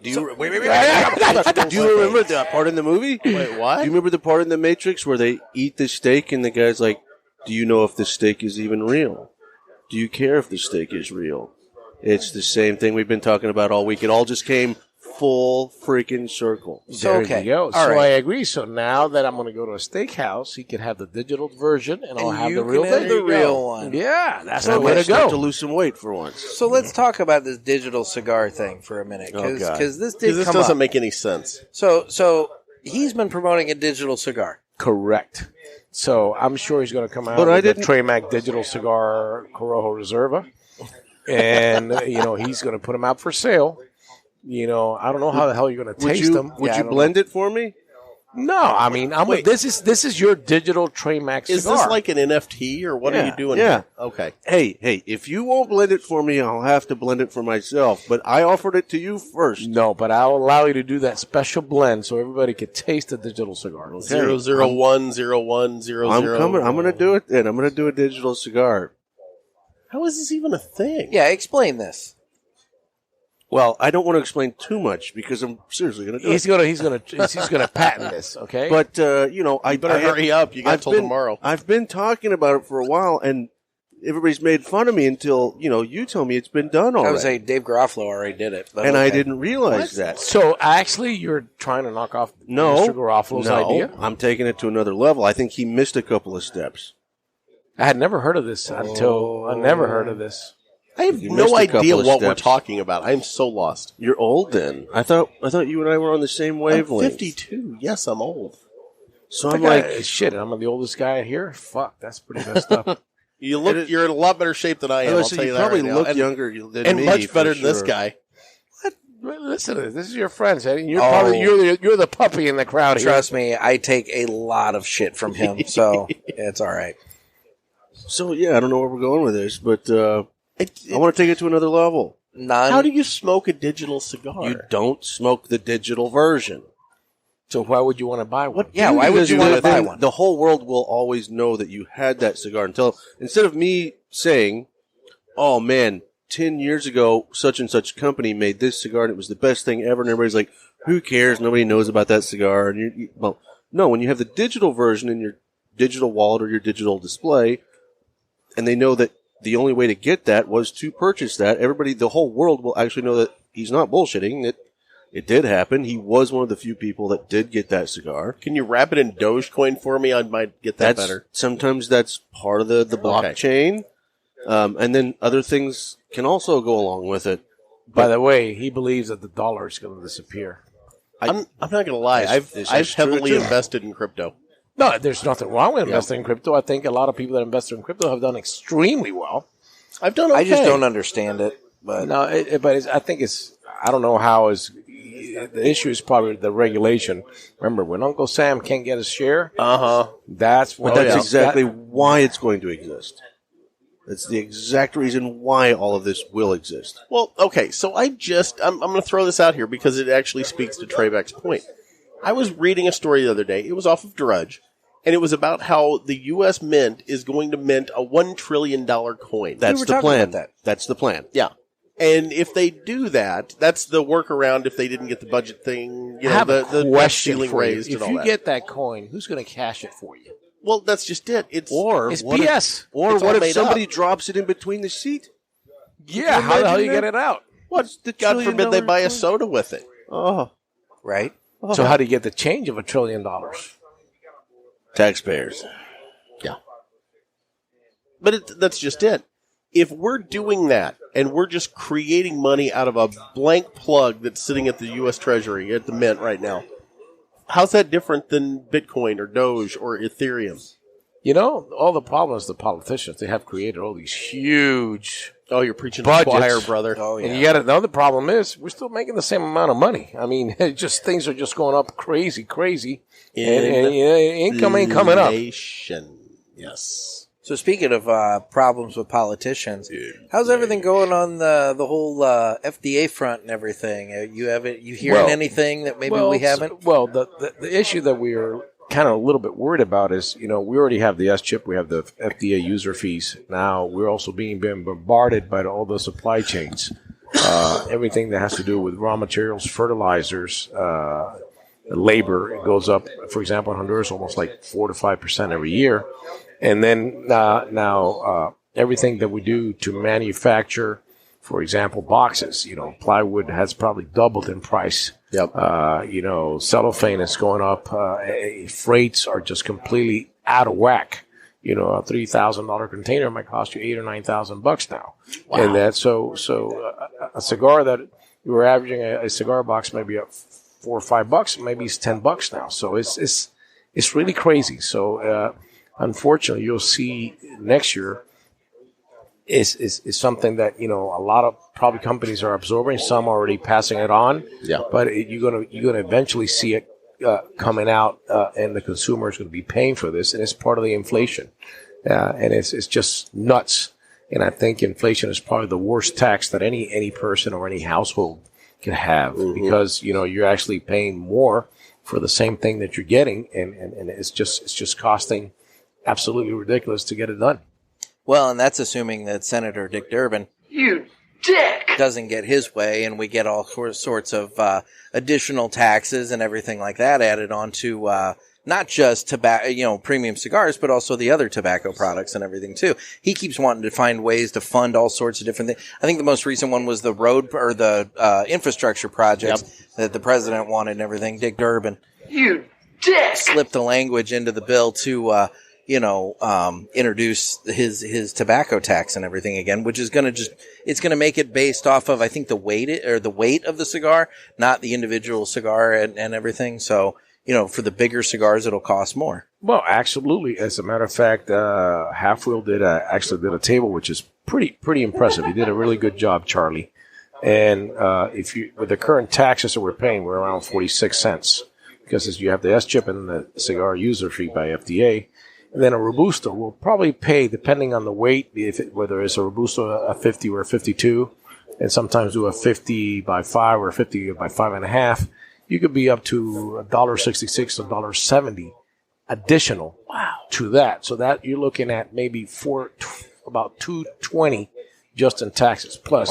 that part in the movie? Wait, what? Do you remember the part in the Matrix where they eat the steak and the guy's like, "Do you know if the steak is even real? Do you care if the steak is real?" It's the same thing we've been talking about all week. It all just came full freaking circle. So, okay. There you go. All so right. I agree. So now that I'm going to go to a steakhouse, he can have the digital version, and I'll have the real can have thing. the real one. Yeah, that's I the way might to start go. to lose some weight for once. So let's talk about this digital cigar thing for a minute, because this did This come doesn't up. make any sense. So he's been promoting a digital cigar. Correct. So I'm sure he's going to come out But I with a didn't- Trey Mack digital cigar Corojo Reserva, and he's going to put them out for sale. I don't know how the hell you're going to taste them. Would you blend it for me? No, I mean, this is your digital Trey Mack cigar. Is this like an NFT or what are you doing? Yeah. Okay. Hey, if you won't blend it for me, I'll have to blend it for myself. But I offered it to you first. No, but I'll allow you to do that special blend so everybody could taste the digital cigar. 0010100. I'm coming. I'm going to do it then. I'm going to do a digital cigar. How is this even a thing? Yeah, explain this. Well, I don't want to explain too much because I'm seriously going to do He's gonna patent this, okay? But I Better hurry up. You got till tomorrow. I've been talking about it for a while, and everybody's made fun of me until you tell me it's been done I already. would say Dave Garofalo already did it, but and I okay. didn't realize that. So actually, you're trying to knock off Mr. Garofalo's idea. I'm taking it to another level. I think he missed a couple of steps. I had never heard of this until I never heard of this. I have You missed no a couple idea of what we're steps. talking about. I'm so lost. You're old then. I thought you and I were on the same I'm wavelength. 52. Yes, I'm old. So I'm I'm like, shit. I'm the oldest guy here. Fuck, that's pretty messed up. You're in a lot better shape than I am. I'll tell you you that probably right now. look And- younger than and me, much better for than this sure. guy. Listen to this. This is your friend, and you're Oh. probably you're the puppy in the crowd here. Trust me, I take a lot of shit from him, so it's all right. So, yeah, I don't know where we're going with this, but I want to take it to another level. How do you smoke a digital cigar? You don't smoke the digital version. So why would you want to buy one? Yeah, why would you want to buy one? The whole world will always know that you had that cigar instead of me saying, oh, man, 10 years ago, such and such company made this cigar and it was the best thing ever. And everybody's like, who cares? Nobody knows about that cigar. And well, no, when you have the digital version in your digital wallet or your digital display, and they know that the only way to get that was to purchase that, the whole world will actually know that he's not bullshitting, that it did happen. He was one of the few people that did get that cigar. Can you wrap it in Dogecoin for me? I might get that better. Sometimes that's part of the blockchain. And then other things can also go along with it. By the way, he believes that the dollar is going to disappear. I'm not going to lie. I've heavily invested in crypto. No, there's nothing wrong with investing in crypto. I think a lot of people that invest in crypto have done extremely well. I've done okay. I just don't understand it. But no, I think I don't know how the issue is probably the regulation. Remember, when Uncle Sam can't get his share, that's exactly why it's going to exist. That's the exact reason why all of this will exist. Well, okay, so I'm going to throw this out here because it actually speaks to Treybeck's point. I was reading a story the other day. It was off of Drudge, and it was about how the U.S. Mint is going to mint a $1 trillion coin. That's the plan. That's the plan. Yeah. And if they do that, that's the workaround if they didn't get the budget thing, I have the question ceiling for you. raised and all that. If that. you get that coin, who's going to cash it for you? Well, that's just it. It's BS. Or It's what all if made somebody up. drops it in between the seat? Yeah, how the hell you get it out? what? God forbid they buy a soda with it. Oh, right? So how do you get the change of $1 trillion? taxpayers. Yeah. But that's just it. If we're doing that and we're just creating money out of a blank plug that's sitting at the U.S. Treasury, at the Mint right now, how's that different than Bitcoin or Doge or Ethereum? You know, all the problems the politicians, they have created all these huge Oh, you're preaching to the budgets. choir, brother. Oh, yeah. And you got to know the problem is we're still making the same amount of money. I mean, things are just going up crazy, and income ain't coming up. Yes. So speaking of problems with politicians, how's everything going on the whole FDA front and everything? You hearing anything that maybe we haven't? Well, the issue that we are kind of a little bit worried about is, we already have the S-chip, we have the FDA user fees. Now we're also being bombarded by all the supply chains, everything that has to do with raw materials, fertilizers, labor. It goes up, for example, in Honduras, almost like 4 to 5% every year. And then now everything that we do to manufacture, for example, boxes, plywood has probably doubled in price. Yep. Cellophane is going up. Freights are just completely out of whack. A $3,000 container might cost you $8,000 or $9,000 now. Wow. And that's so a cigar that you were averaging a cigar box maybe up $4 or $5, maybe it's $10 now. So it's really crazy. So unfortunately, you'll see next year is something that a lot of probably companies are absorbing. Some are already passing it on. Yeah. But you're gonna eventually see it coming out, and the consumer is going to be paying for this, and it's part of the inflation, and it's just nuts. And I think inflation is probably the worst tax that any person or any household can have, because you're actually paying more for the same thing that you're getting, and it's just costing absolutely ridiculous to get it done. Well, and that's assuming that Senator Dick Durbin doesn't get his way, and we get all sorts of additional taxes and everything like that added on to not just tobacco, premium cigars, but also the other tobacco products and everything too. He keeps wanting to find ways to fund all sorts of different things. I think the most recent one was the road or the infrastructure projects that the president wanted and everything. Dick Durbin, slipped the language into the bill to introduce his tobacco tax and everything again, which is it's going to make it based off of, I think, the weight of the cigar, not the individual cigar and everything. So, for the bigger cigars, it'll cost more. Well, absolutely. As a matter of fact, Half Wheel actually did a table, which is pretty impressive. He did a really good job, Charlie. And if you with the current taxes that we're paying, we're around 46 cents because as you have the S chip and the cigar user fee by FDA. And then a Robusto will probably pay, depending on the weight, whether it's a Robusto a 50 or a 52, and sometimes do a 50 by 5 or a 50 by 5.5. You could be up to $1.66 to $1.70 additional to that. So that you're looking at maybe about $2.20 just in taxes plus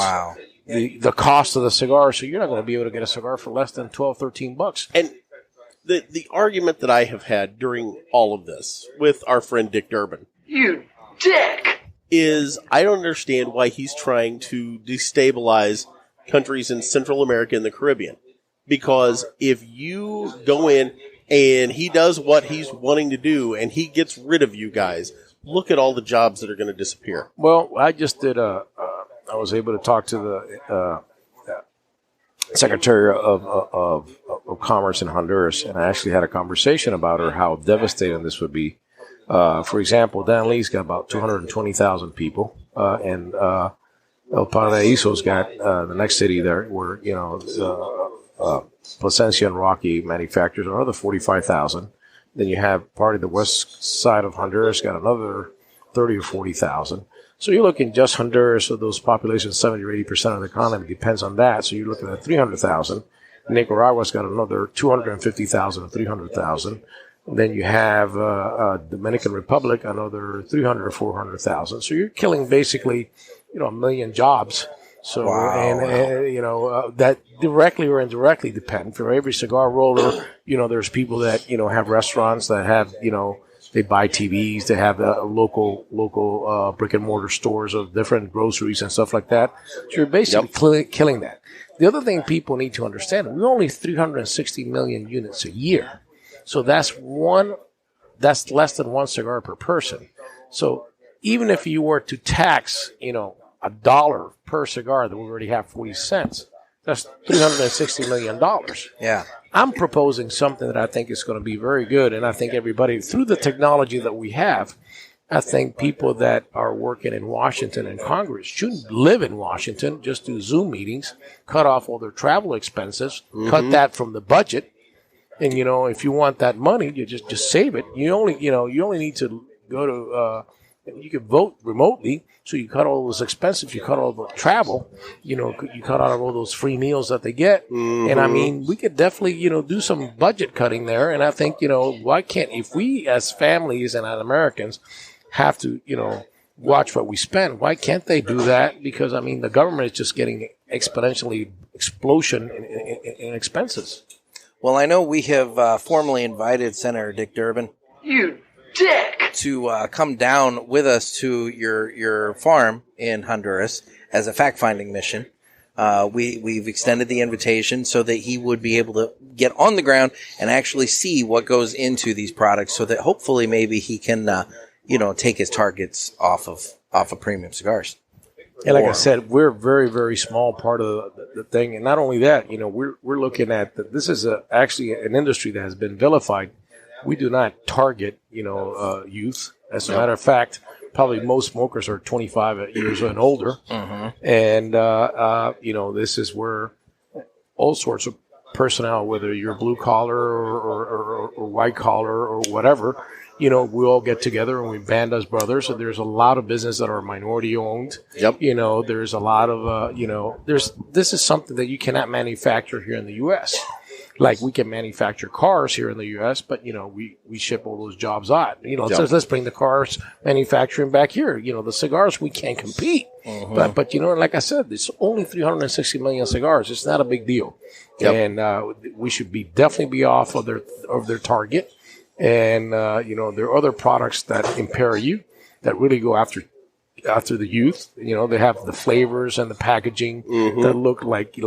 the cost of the cigar. So you're not going to be able to get a cigar for less than $12-13. And the argument that I have had during all of this with our friend Dick Durbin, You dick! is I don't understand why he's trying to destabilize countries in Central America and the Caribbean. Because if you go in and he does what he's wanting to do and he gets rid of you guys, look at all the jobs that are going to disappear. Well, I just did I was able to talk to the Secretary of Commerce in Honduras, and I actually had a conversation about her, how devastating this would be. For example, Dan Lee's got about 220,000 people, and El Paraíso's got the next city there, where Plasencia and Rocky manufacturers are another 45,000. Then you have part of the west side of Honduras got another 30 or 40,000. So you're looking just Honduras, so those populations, 70 or 80% of the economy depends on that. So you're looking at 300,000. Nicaragua's got another 250,000 or 300,000. Then you have Dominican Republic, another 300 or 400,000. So you're killing basically, a million jobs. So that directly or indirectly depend. For every cigar roller, there's people that have restaurants that have they buy TVs, they have local brick and mortar stores of different groceries and stuff like that. So you're basically killing that. The other thing people need to understand, we're only 360 million units a year. So that's less than one cigar per person. So even if you were to tax, $1 per cigar that we already have 40 cents, that's $360 million. Yeah. I'm proposing something that I think is going to be very good, and I think everybody, through the technology that we have, I think people that are working in Washington and Congress shouldn't live in Washington, just do Zoom meetings, cut off all their travel expenses, cut that from the budget, and if you want that money, you just save it. You only need to go to you can vote remotely, so you cut all those expenses, you cut all the travel, you cut out all those free meals that they get. And I mean, we could definitely, do some budget cutting there. And I think, why can't, if we as families and as Americans have to, watch what we spend, why can't they do that? Because I mean, the government is just getting exponentially explosion in expenses. Well, I know we have formally invited Senator Dick Durbin. You dick! To come down with us to your farm in Honduras as a fact-finding mission. We've extended the invitation so that he would be able to get on the ground and actually see what goes into these products, so that hopefully maybe he can take his targets off of premium cigars. And like I said, we're a very, very small part of the thing. And not only that, we're looking at that. This is actually an industry that has been vilified. We do not target, youth. As a matter of fact, probably most smokers are 25 years and older. And, this is where all sorts of personnel, whether you're blue collar or white collar or whatever, we all get together and we band as brothers. So there's a lot of business that are minority owned. Yep. There's a lot of, this is something that you cannot manufacture here in the U.S. Like we can manufacture cars here in the U.S., but, we ship all those jobs out. So let's bring the cars manufacturing back here. The cigars, we can't compete. But like I said, it's only 360 million cigars. It's not a big deal. Yep. And we should definitely be off of their target. And, there are other products that impair you that really go after the youth. They have the flavors and the packaging that look like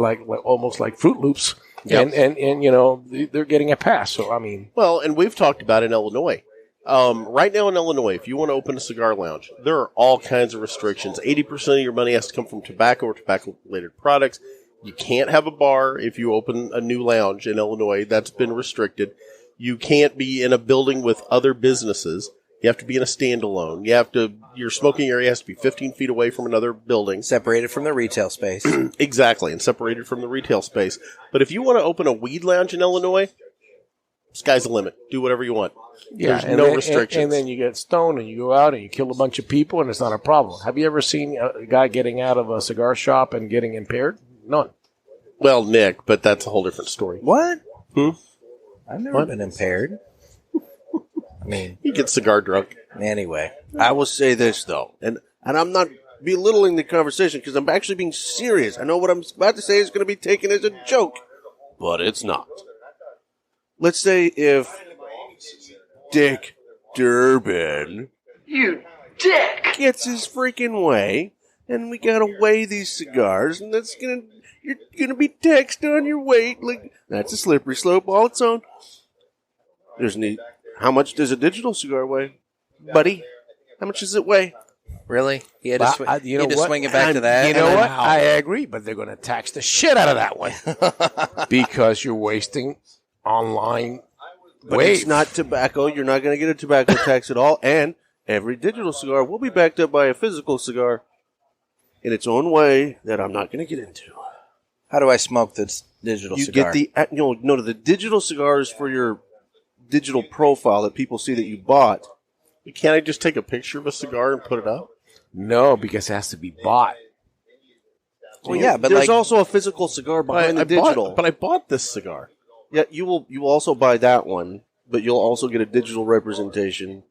almost like Fruit Loops. Yep. And they're getting a pass. So, I mean. Well, and we've talked about in Illinois. Right now in Illinois, if you want to open a cigar lounge, there are all kinds of restrictions. 80% of your money has to come from tobacco or tobacco-related products. You can't have a bar if you open a new lounge in Illinois. That's been restricted. You can't be in a building with other businesses. You have to be in a standalone. Your smoking area has to be 15 feet away from another building. Separated from the retail space. Exactly, and separated from the retail space. But if you want to open a weed lounge in Illinois, sky's the limit. Do whatever you want. Yeah, There's no restrictions. And then you get stoned and you go out and you kill a bunch of people and it's not a problem. Have you ever seen a guy getting out of a cigar shop and getting impaired? None. Well, Nick, but that's a whole different story. What? Hmm? I've never been impaired. I mean, You get cigar drunk. anyway. I will say this, though, and I'm not belittling the conversation because I'm actually being serious. I know what I'm about to say is going to be taken as a joke, but it's not. Let's say if Dick Durbin You dick! gets his freaking way, and we gotta weigh these cigars, and you're gonna be taxed on your weight. Like, that's a slippery slope all its own. How much does a digital cigar weigh, buddy? How much does it weigh? Really? He had to, Well, he had to swing it back to that? You know what? I agree, but they're going to tax the shit out of that one because you're wasting online. But it's not tobacco. You're not going to get a tobacco tax at all. And every digital cigar will be backed up by a physical cigar in its own way that I'm not going to get into. How do I smoke this digital You cigar? get the digital cigars for your digital profile that people see that you bought. Can't I just take a picture of a cigar and put it up? No, because it has to be bought. Well, yeah, but there's like, also a physical cigar behind the digital. But I bought this cigar. Yeah, you will also buy that one, but you'll also get a digital representation.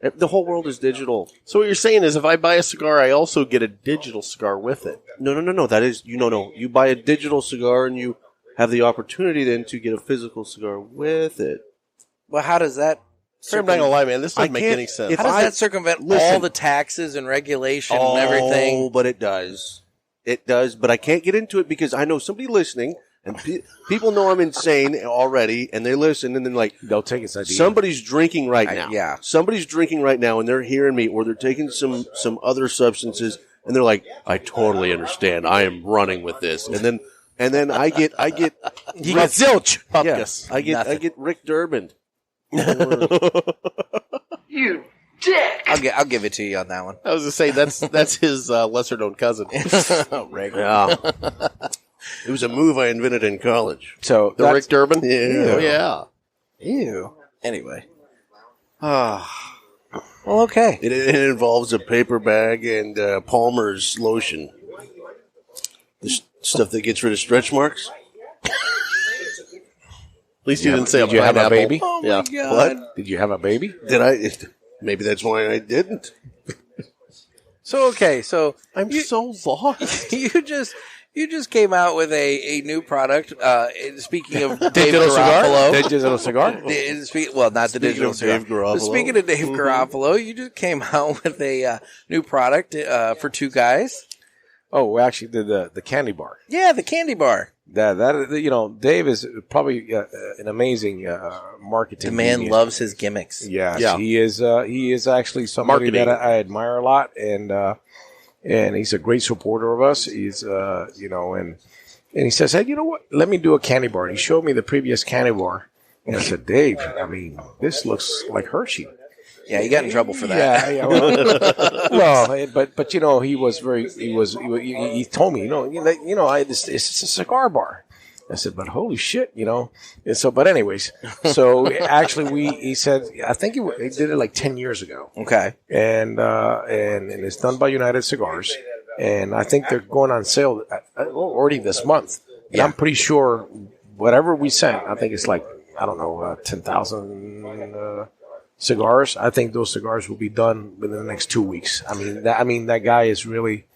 The whole world is digital. So what you're saying is if I buy a cigar, I also get a digital cigar with it. No. That is, you buy a digital cigar and you have the opportunity then to get a physical cigar with it. well, how does that? I'm not going to lie, man. This doesn't make can't- any sense. How does that circumvent all the taxes and regulation and everything? Oh, but it does. It does, but I can't get into it because I know somebody listening, and people know I'm insane already, and they listen, and then They'll take its idea. somebody's drinking right now. yeah. Somebody's drinking right now, and they're hearing me, or they're taking some other substances, and they're like, "I totally understand. I am running with this," and then I get You got zilch. Pupkus. I get Rick Durbin. You dick! I'll give it to you on that one. I was going to say, that's his lesser-known cousin. Yeah. It was a move I invented in college. So The Rick Durbin? Yeah. Oh, yeah. Ew. Anyway. Well, okay. It involves a paper bag and Palmer's lotion. The stuff that gets rid of stretch marks. At least you didn't say Did you have a pineapple. baby? Oh, my Yeah. God. What? Did you have a baby? Did I? Maybe that's why I didn't. So, okay. So, I'm so lost. you just came out with a new product. Speaking of Dave Digital cigar? Garoppolo. Digital cigar? Well, not the Speaking digital of cigar. Dave Garoppolo. But speaking of Dave Garoppolo, you just came out with a new product for two guys. Oh, we actually did the candy bar. Yeah, the candy bar. Dave is probably an amazing marketing. The man genius. loves his gimmicks. Yes, Yeah. he is actually somebody Marketing. that I admire a lot, and he's a great supporter of us. He's and he says, "Hey, you know what? Let me do a candy bar." And he showed me the previous candy bar, and I said, "Dave, I mean, this looks like Hershey." Yeah, you got in trouble for that. Yeah. Well, but he was very. He told me, it's a cigar bar. I said, but holy shit, And so, but anyways, so actually, he said, I think he did it like 10 years ago, Okay. and it's done by United Cigars, and I think they're going on sale already this month. And I'm pretty sure whatever we sent, I think it's like 10,000. Cigars. I think those cigars will be done within the next 2 weeks. I mean, that guy is really,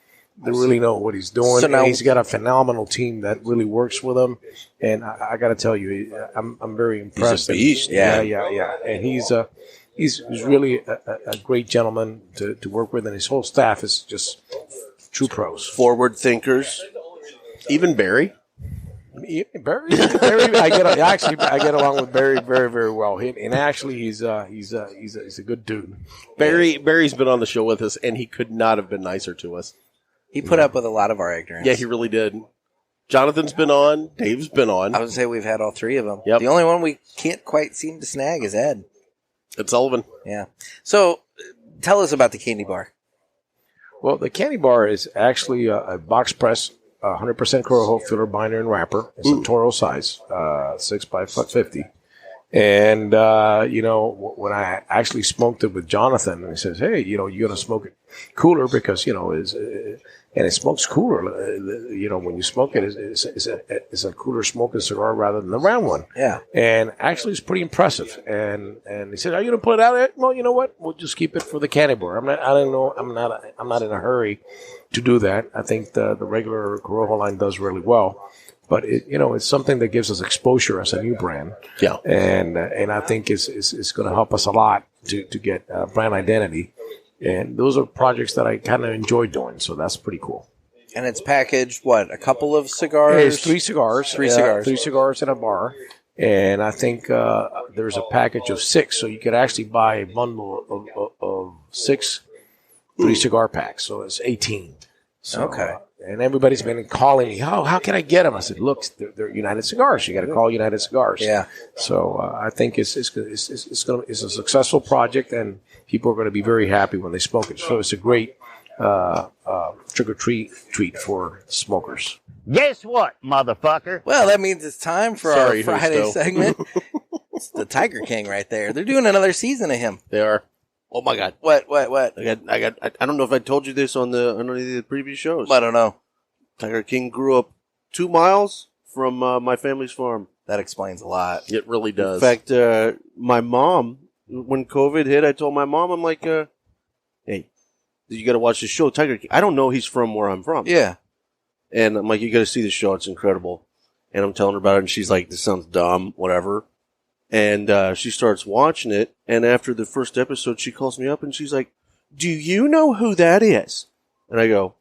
they really know what he's doing. So now- and he's got a phenomenal team that really works with him. And I got to tell you, I'm very impressed. beast. Yeah. And he's really a great gentleman to work with, and his whole staff is just true pros. Forward thinkers. Even Barry? Barry, I get along with Barry very, very well. And actually, he's a good dude. Barry's been on the show with us, and he could not have been nicer to us. He put up with a lot of our ignorance. Yeah, he really did. Jonathan's been on. Dave's been on. I would say we've had all three of them. Yep. The only one we can't quite seem to snag is Ed. It's Sullivan. Yeah. So tell us about the candy bar. Well, the candy bar is actually a box press, 100% Corojo filler binder and wrapper. It's a Toro size, 6 by 50. And, when I actually smoked it with Jonathan, and he says, hey, you're going to smoke it cooler because, and it smokes cooler. When you smoke it, it's a cooler smoking cigar rather than the round one. Yeah. And actually, it's pretty impressive. And he said, are you going to put it out there? Well, you know what? We'll just keep it for the candy bar. I'm not in a hurry to do that. I think the regular Corojo line does really well. But it's something that gives us exposure as a new brand. Yeah. And I think it's going to help us a lot to get brand identity. And those are projects that I kind of enjoy doing. So that's pretty cool. And it's packaged, what, a couple of cigars? It's 3 cigars. 3 cigars. 3 cigars in a bar. And I think there's a package of 6. So you could actually buy a bundle of 6 3-cigar packs. So it's 18. So, okay. And everybody's been calling me, how can I get them? I said, look, they're United Cigars. You got to call United Cigars. Yeah. So I think it's a successful project, and people are going to be very happy when they smoke it. So it's a great trick-or-treat treat for smokers. Guess what, motherfucker? Well, that means it's time for our Friday Justo. segment. It's the Tiger King right there. They're doing another season of him. They are. Oh my God! What? I don't know if I told you this on any of the previous shows. I don't know. Tiger King grew up 2 miles from my family's farm. That explains a lot. It really does. In fact, my mom, when COVID hit, I told my mom, I'm like, hey, you got to watch the show, Tiger King. I don't know he's from where I'm from. Yeah. And I'm like, you got to see the show. It's incredible. And I'm telling her about it, and she's like, this sounds dumb, whatever. And she starts watching it, and after the first episode, she calls me up, and she's like, do you know who that is? And I go,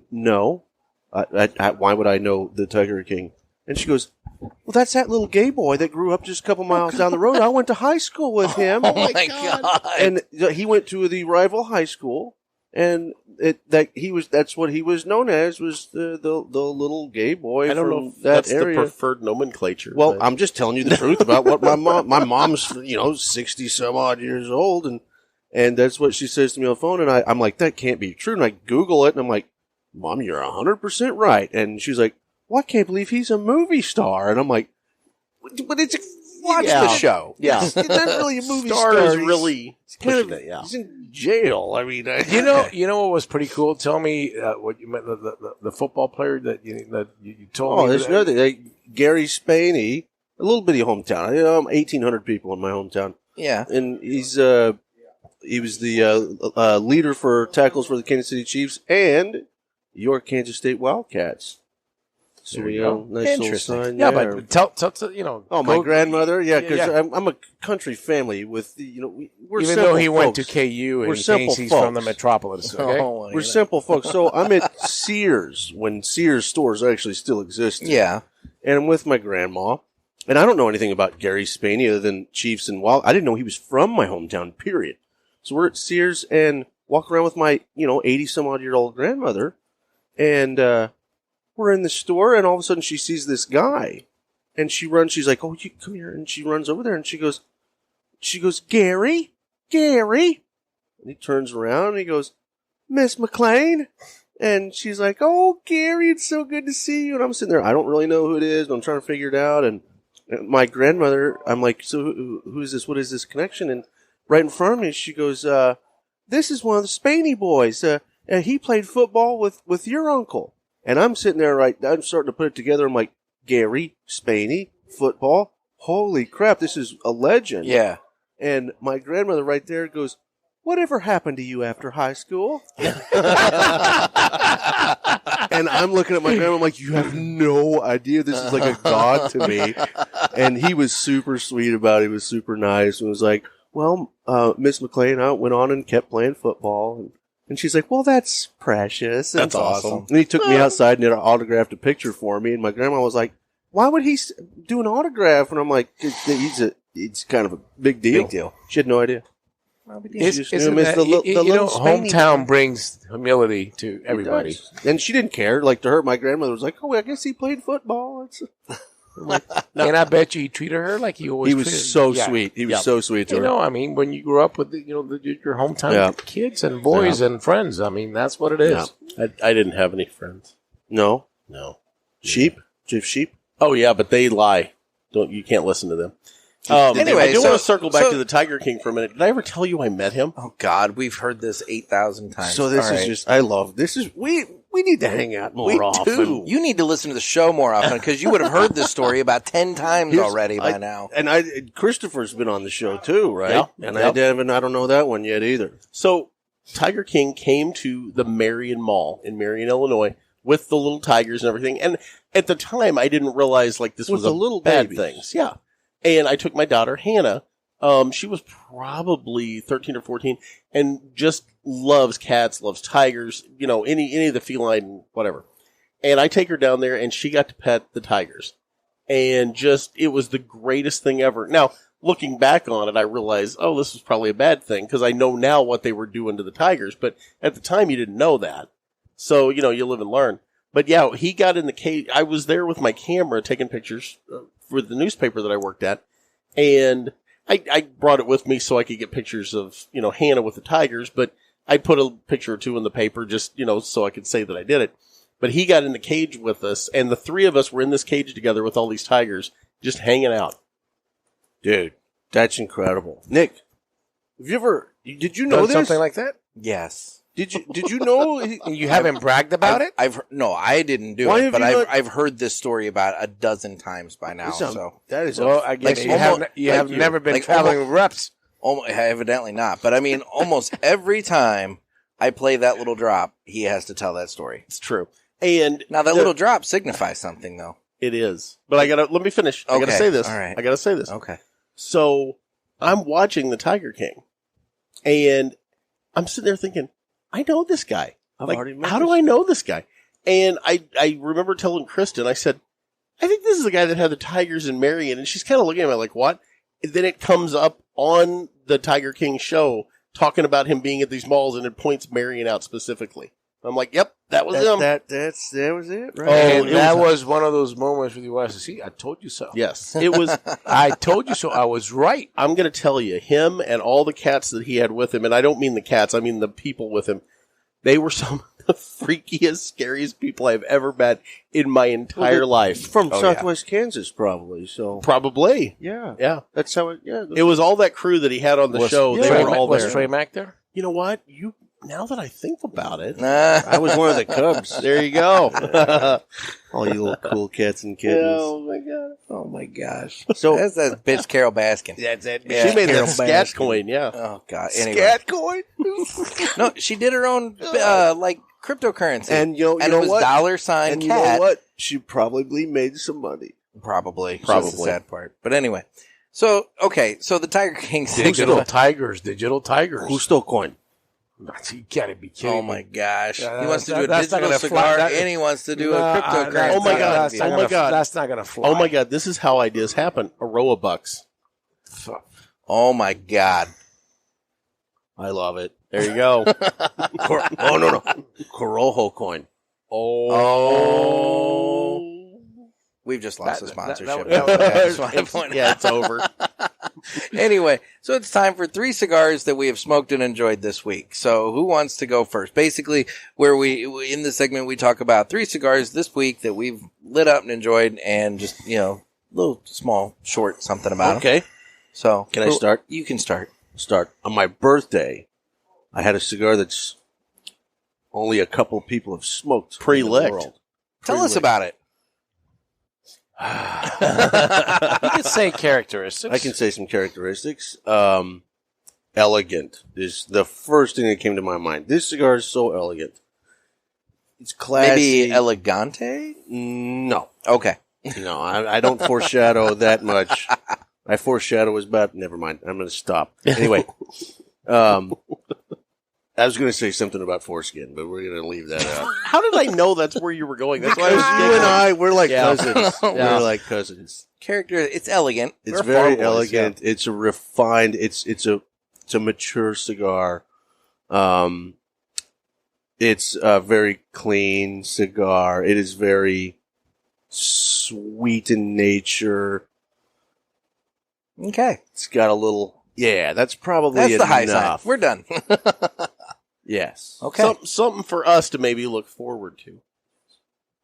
no. Why would I know the Tiger King? And she goes, well, that's that little gay boy that grew up just a couple miles down the road. I went to high school with him. Oh my God. And he went to the rival high school, and that's what he was known as, was the little gay boy. I don't know if that's the preferred nomenclature. Well, I'm just telling you the truth about what my mom's 60 some odd years old, and that's what she says to me on the phone, and I'm like, that can't be true. And I Google it, and I'm like, Mom, you're 100% right. And she's like, well, I can't believe he's a movie star. And I'm like, but watch the show. Yeah. It's not really a movie Star star. is really kind of, it, yeah. He's in jail. I mean, You know what was pretty cool? Tell me what you meant, the football player that you told me. Oh, there's another Gary Spaney, a little bitty hometown. 1,800 people in my hometown. Yeah. And he was the leader for tackles for the Kansas City Chiefs and your Kansas State Wildcats. So There you go. nice little sign Yeah, there. but tell Oh, my grandmother, because Yeah. I'm a country family with we're even simple though he went to folks. KU and We're he simple thinks he's from the folks. metropolis. Okay? Oh, We're simple folks. So I'm at Sears when Sears stores actually still existed. Yeah. And I'm with my grandma. And I don't know anything about Gary Spaney other than Chiefs and Wild. I didn't know he was from my hometown, period. So we're at Sears and walk around with my, 80-some-odd-year-old grandmother. And we're in the store, and all of a sudden she sees this guy. And she runs. She's like, oh, you come here. And she runs over there, and she goes, Gary? And he turns around, and he goes, Miss McLean? And she's like, oh, Gary, it's so good to see you. And I'm sitting there. I don't really know who it is, but I'm trying to figure it out. And my grandmother, I'm like, so who is this? What is this connection? And right in front of me, she goes, this is one of the Spaney boys. He played football with your uncle. And I'm sitting there, I'm starting to put it together. I'm like, Gary Spaney, football. Holy crap, this is a legend. Yeah. And my grandmother right there goes, whatever happened to you after high school? And I'm looking at my grandma, I'm like, you have no idea. This is like a god to me. And he was super sweet about it. He was super nice. And was like, well, Miss McLean went on and kept playing football. And she's like, well, that's precious. And That's awesome. And he took me outside and autographed a picture for me. And my grandma was like, why would he do an autograph? And I'm like, it's kind of a big deal. Big deal. She had no idea. Hometown brings humility to everybody. And she didn't care. Like, to her, my grandmother was like, oh, I guess he played football. And I bet you he treated her like he always He was treated. so Yeah. sweet. He was so sweet to You her. know, I mean, when you grew up with your hometown Yeah. kids and boys and friends, I mean, that's what it is. Yeah. I didn't have any friends. No. Sheep? Do you have sheep? Oh yeah, but they lie. You can't listen to them. Anyway, I do so- want to circle back so- to the Tiger King for a minute. Did I ever tell you I met him? Oh God, we've heard this 8,000 times. So this All is right. just, I love, this is, we need to hang out more We often. do. You need to listen to the show more often because you would have heard this story about 10 times already by now. And Christopher's been on the show too, right? Yeah. And Yep. I don't know that one yet either. So Tiger King came to the Marion Mall in Marion, Illinois, with the little tigers and everything. And at the time, I didn't realize like this With was the a little bad babies. things. Yeah. And I took my daughter Hannah. She was probably 13 or 14, and just loves cats, loves tigers. Any of the feline, whatever. And I take her down there, and she got to pet the tigers, and it was the greatest thing ever. Now, looking back on it, I realized, oh, this was probably a bad thing because I know now what they were doing to the tigers, but at the time you didn't know that. So, you live and learn. But yeah, he got in the cage. I was there with my camera taking pictures for the newspaper that I worked at. And I brought it with me so I could get pictures of, Hannah with the tigers, but I put a picture or two in the paper just, so I could say that I did it. But he got in the cage with us, and the three of us were in this cage together with all these tigers just hanging out. Dude, that's incredible. Nick, did you know Done this? something like that? Yes. Did you know? You haven't bragged about it? No, I didn't do Why it, have but you not- I've heard this story about a dozen times by now. That's So that is Well, I guess like you almost- have like never been like traveling with reps. evidently not. But I mean, almost every time I play that little drop, he has to tell that story. It's true. And Now that little drop signifies something, though. it is. But let me finish. I gotta Okay. say this. All right. I gotta say this. Okay. So I'm watching the Tiger King, and I'm sitting there thinking, I know this guy. I've Like, already met how this do I know this guy? And I remember telling Kristen, I said, I think this is the guy that had the tigers in Marion. And she's kind of looking at me like, what? And then it comes up on the Tiger King show talking about him being at these malls, and it points Marion out specifically. I'm like, yep, that was him. that was it, right? And it that was- was one of those moments where you watch to see, I told you so. Yes, it was. I told you so. I was right. I'm going to tell you, him and all the cats that he had with him, and I don't mean the cats, I mean the people with him, they were some of the freakiest, scariest people I've ever met in my entire life. From Oh, Southwest Kansas, probably. So Probably. yeah, Yeah. that's how it. Yeah, It was all that crew that he had on the show. They Trey were all was there. Trey Mack there? You know what? Now that I think about it, I was one of the Cubs. there you go. All you little cool cats and kittens. my God. Oh my gosh. So That's that bitch Carol Baskin. That's it. Yeah, She made Carol that scat Baskin. coin, yeah. Oh god. Anyway. scat coin. No, she did her own like cryptocurrency. And you and know it was what? dollar sign And you cat. know what? She probably made some money. Probably. That's Probably. the sad part. But anyway. So so the Tiger King Digital Tigers. Justo coin. You gotta be kidding Oh my me. gosh. Yeah, he wants to that- do a that's not digital gonna cigar fly. and he wants to do No, a cryptocurrency. Oh my God. That's not Oh my gonna- God. That's not gonna fly. Oh my God, this is how ideas happen. Eiroa bucks. Oh my god. I love it. There you go. Oh no. Corojo coin. Oh. We've just lost the That- sponsorship. that- That's my point. Yeah, it's over. Anyway, so it's time for 3 cigars that we have smoked and enjoyed this week. So who wants to go first? Basically, where we in this segment, we talk about 3 cigars this week that we've lit up and enjoyed and just, little small, short something about them. Okay. So Can I start? You can start. On my birthday, I had a cigar that's only a couple of people have smoked. Pre-licked. in the world. Tell us about it. You can say characteristics. I can say some characteristics. Elegant is the first thing that came to my mind. This cigar is so elegant. It's classy. Maybe elegante? No. Okay. No, I don't foreshadow that much. I foreshadow is about, never mind. I'm going to stop. Anyway, I was going to say something about foreskin, but we're going to leave that out. How did I know that's where you were going? That's why I was You and I, we're like Yeah. cousins. Yeah. We're like cousins. Character, it's elegant. It's We're very farm boys, elegant. It's a refined. It's a mature cigar. It's a very clean cigar. It is very sweet in nature. Okay. It's got a little. Yeah, that's probably That's the enough. high side. We're done. Yes. Okay. Something for us to maybe look forward to.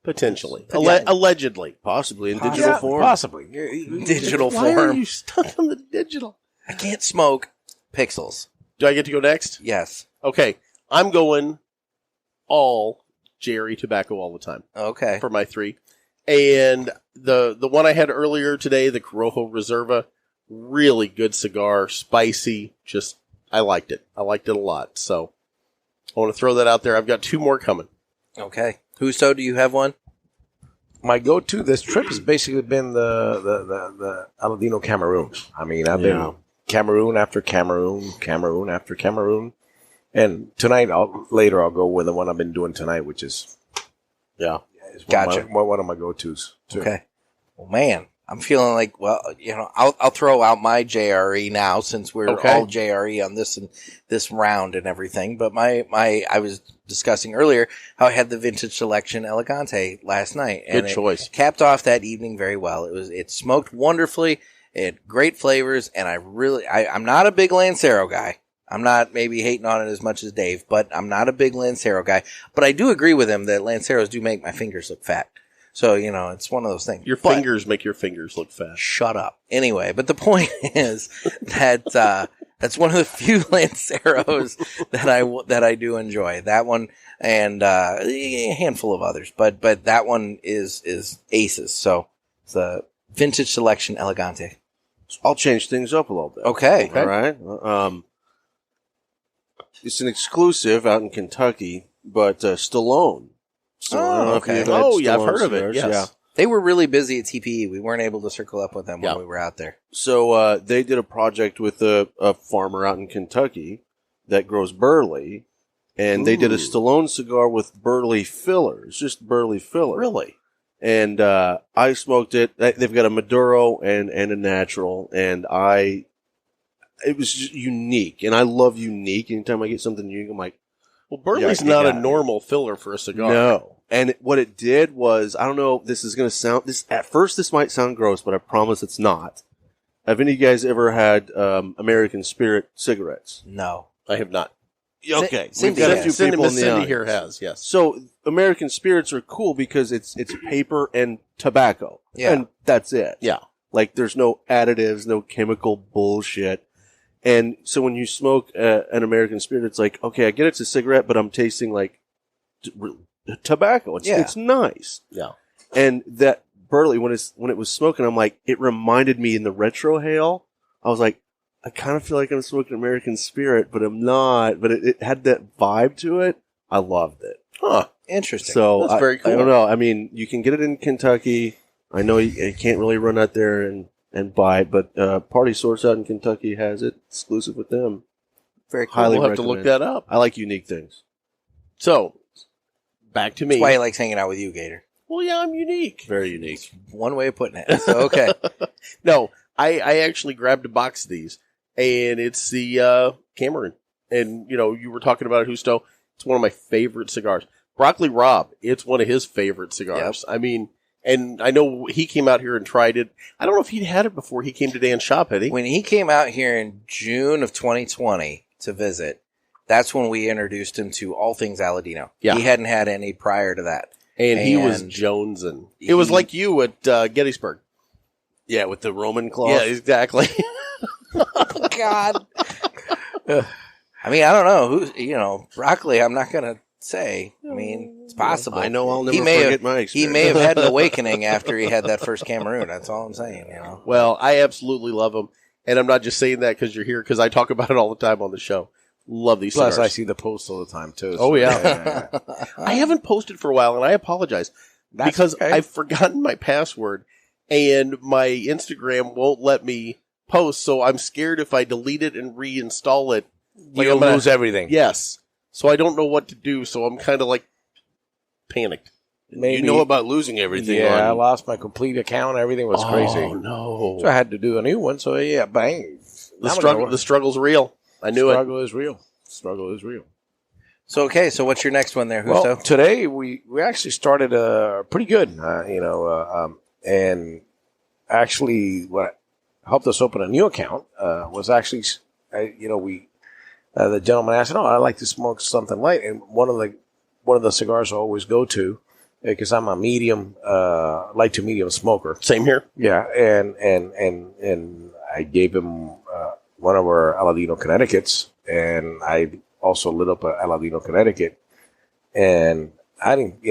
Potentially. Yeah. Allegedly. Possibly in Possibly. digital Yeah, form. possibly. Digital Why are form. you stuck on the digital? I can't smoke pixels. Do I get to go next? Yes. Okay. I'm going all Jerry tobacco all the time Okay. for my 3. And the one I had earlier today, the Corojo Reserva, really good cigar, spicy. Just, I liked it. I liked it a lot. So I want to throw that out there. I've got 2 more coming. Okay. Justo, do you have one? My go-to this trip has basically been the Aladino Cameroon. I mean, I've been Cameroon after Cameroon, Cameroon after Cameroon. And tonight, later, I'll go with the one I've been doing tonight, which is, is Gotcha. one of my go-tos, too. Okay. Well, man, I'm feeling like, well, I'll throw out my JRE now since we're all JRE on this round and everything. But I was discussing earlier how I had the Vintage Selection Elegante last night. And Good choice. It capped off that evening very well. It smoked wonderfully. It had great flavors. And I'm not a big Lancero guy. I'm not maybe hating on it as much as Dave, but I'm not a big Lancero guy. But I do agree with him that Lanceros do make my fingers look fat. So, it's one of those things. Your fingers make your fingers look fat. Shut up. Anyway, but the point is that that's one of the few Lanceros that I do enjoy. That one and a handful of others, but that one is aces. So it's a Vintage Selection Elegante. I'll change things up a little bit. Okay. All right. It's an exclusive out in Kentucky, but Stallone. So I don't know if okay. you've had I've Stallone heard of it. cigars. Yes. Yeah. They were really busy at TPE. We weren't able to circle up with them when we were out there. So they did a project with a farmer out in Kentucky that grows burley, and they did a Stallone cigar with burley fillers, just burley filler. Really? And I smoked it. They've got a Maduro and a natural, and it was just unique, and I love unique. Anytime I get something unique, I'm like, Well, burley's Yeah, not a yeah. normal filler for a cigar. no. And what it did was, I don't know, this is going to sound, at first this might sound gross, but I promise it's not. Have any of you guys ever had American Spirit cigarettes? No. I have not. Okay. Cindy We've got a has. few Cindy, people in Miss the Cindy audience. here has, yes. So American Spirits are cool because it's paper and tobacco. Yeah. And that's it. Yeah. Like there's no additives, no chemical bullshit. And so when you smoke an American Spirit, it's like, okay, I get it's a cigarette, but I'm tasting like tobacco. It's nice. Yeah. And that burley, when it was smoking, I'm like, it reminded me in the retrohale. I was like, I kind of feel like I'm smoking American Spirit, but I'm not. But it had that vibe to it. I loved it. Huh. Interesting. So That's very cool. I don't know. I mean, you can get it in Kentucky. I know you can't really run out there and buy it, but Party Source out in Kentucky has it exclusive with them. Very cool. Highly We'll have to look recommend. that up. I like unique things. So, back to me. That's why he likes hanging out with you, Gator. Well, yeah, I'm unique. Very unique. One way of putting it. So, okay. No, I actually grabbed a box of these, and it's the Cameron. And, you were talking about it, Justo. It's one of my favorite cigars. Broccoli Rob, it's one of his favorite cigars. Yep. I mean, and I know he came out here and tried it. I don't know if he'd had it before he came to Dan's shop, had he? When he came out here in June of 2020 to visit, that's when we introduced him to all things Aladino. Yeah. He hadn't had any prior to that. And he was And jonesing. It was like you at Gettysburg. Yeah, with the Roman cloth. Yeah, exactly. God. I mean, I don't know. Broccoli, I'm not going to say. I mean, it's possible. I know I'll never He may forget have, my He experience. may have had an awakening after he had that first Cameroon. That's all I'm saying, Well, I absolutely love them. And I'm not just saying that because you're here, because I talk about it all the time on the show. Love these Plus, cigars. I see the post all the time, too. Oh, yeah. I haven't posted for a while, and I apologize. That's because okay. I've forgotten my password, and my Instagram won't let me post, so I'm scared if I delete it and reinstall it. You'll lose everything. Yes. So I don't know what to do, so I'm kind of like panicked. Maybe. You know about losing everything. Yeah, I on, lost my complete account. Everything was crazy. Oh, no. So I had to do a new one. So, yeah, bang. The struggle's real. I knew it. Struggle is real. Struggle is real. So, okay. So what's your next one there, Justo? Well, today we actually started pretty good. And actually, what helped us open a new account was actually, the gentleman asked, "Oh, I'd like to smoke something light." And one of the cigars I always go to, because I'm a medium, light to medium smoker. Same here. Yeah, and I gave him one of our Aladino Connecticut's, and I also lit up a Aladino Connecticut, and I didn't,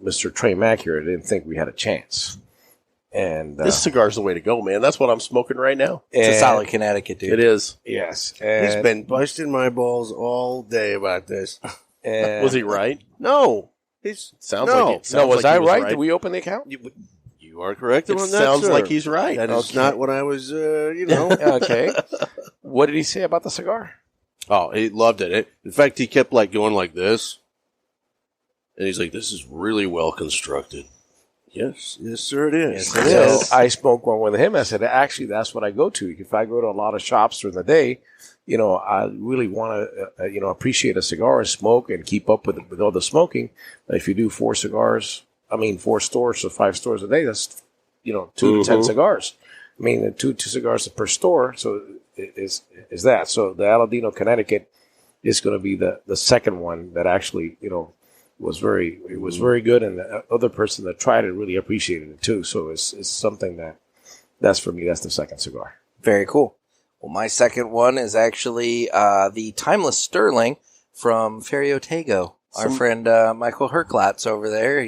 Mr. Trey Mack here, I didn't think we had a chance. And this cigar's the way to go, man. That's what I'm smoking right now. It's a solid Connecticut, dude. It is. Yes. He's been busting my balls all day about this. And Was he right? No. He's Sounds no. like it. No, was like I he right? Did we open the account? You are correct It on that, sounds sir. like he's right. That is not what I was, Okay. What did he say about the cigar? Oh, he loved it. In fact, he kept going like this. And he's like, this is really well constructed. Yes, sir, it is. Yes, So I spoke one with him. I said, actually, that's what I go to. If I go to a lot of shops during the day, I really want to, appreciate a cigar and smoke and keep up with all the smoking. If you do 4 stores or 5 stores a day, that's, 2 to 10 cigars. I mean, 2 cigars per store. So is that. So the Aladino Connecticut is going to be the second one that actually, was very good, and the other person that tried it really appreciated it too. So it's something that's for me. That's the second cigar. Very cool. Well, my second one is actually the Timeless Sterling from Ferriotego. Our friend Michael Herklatz over there.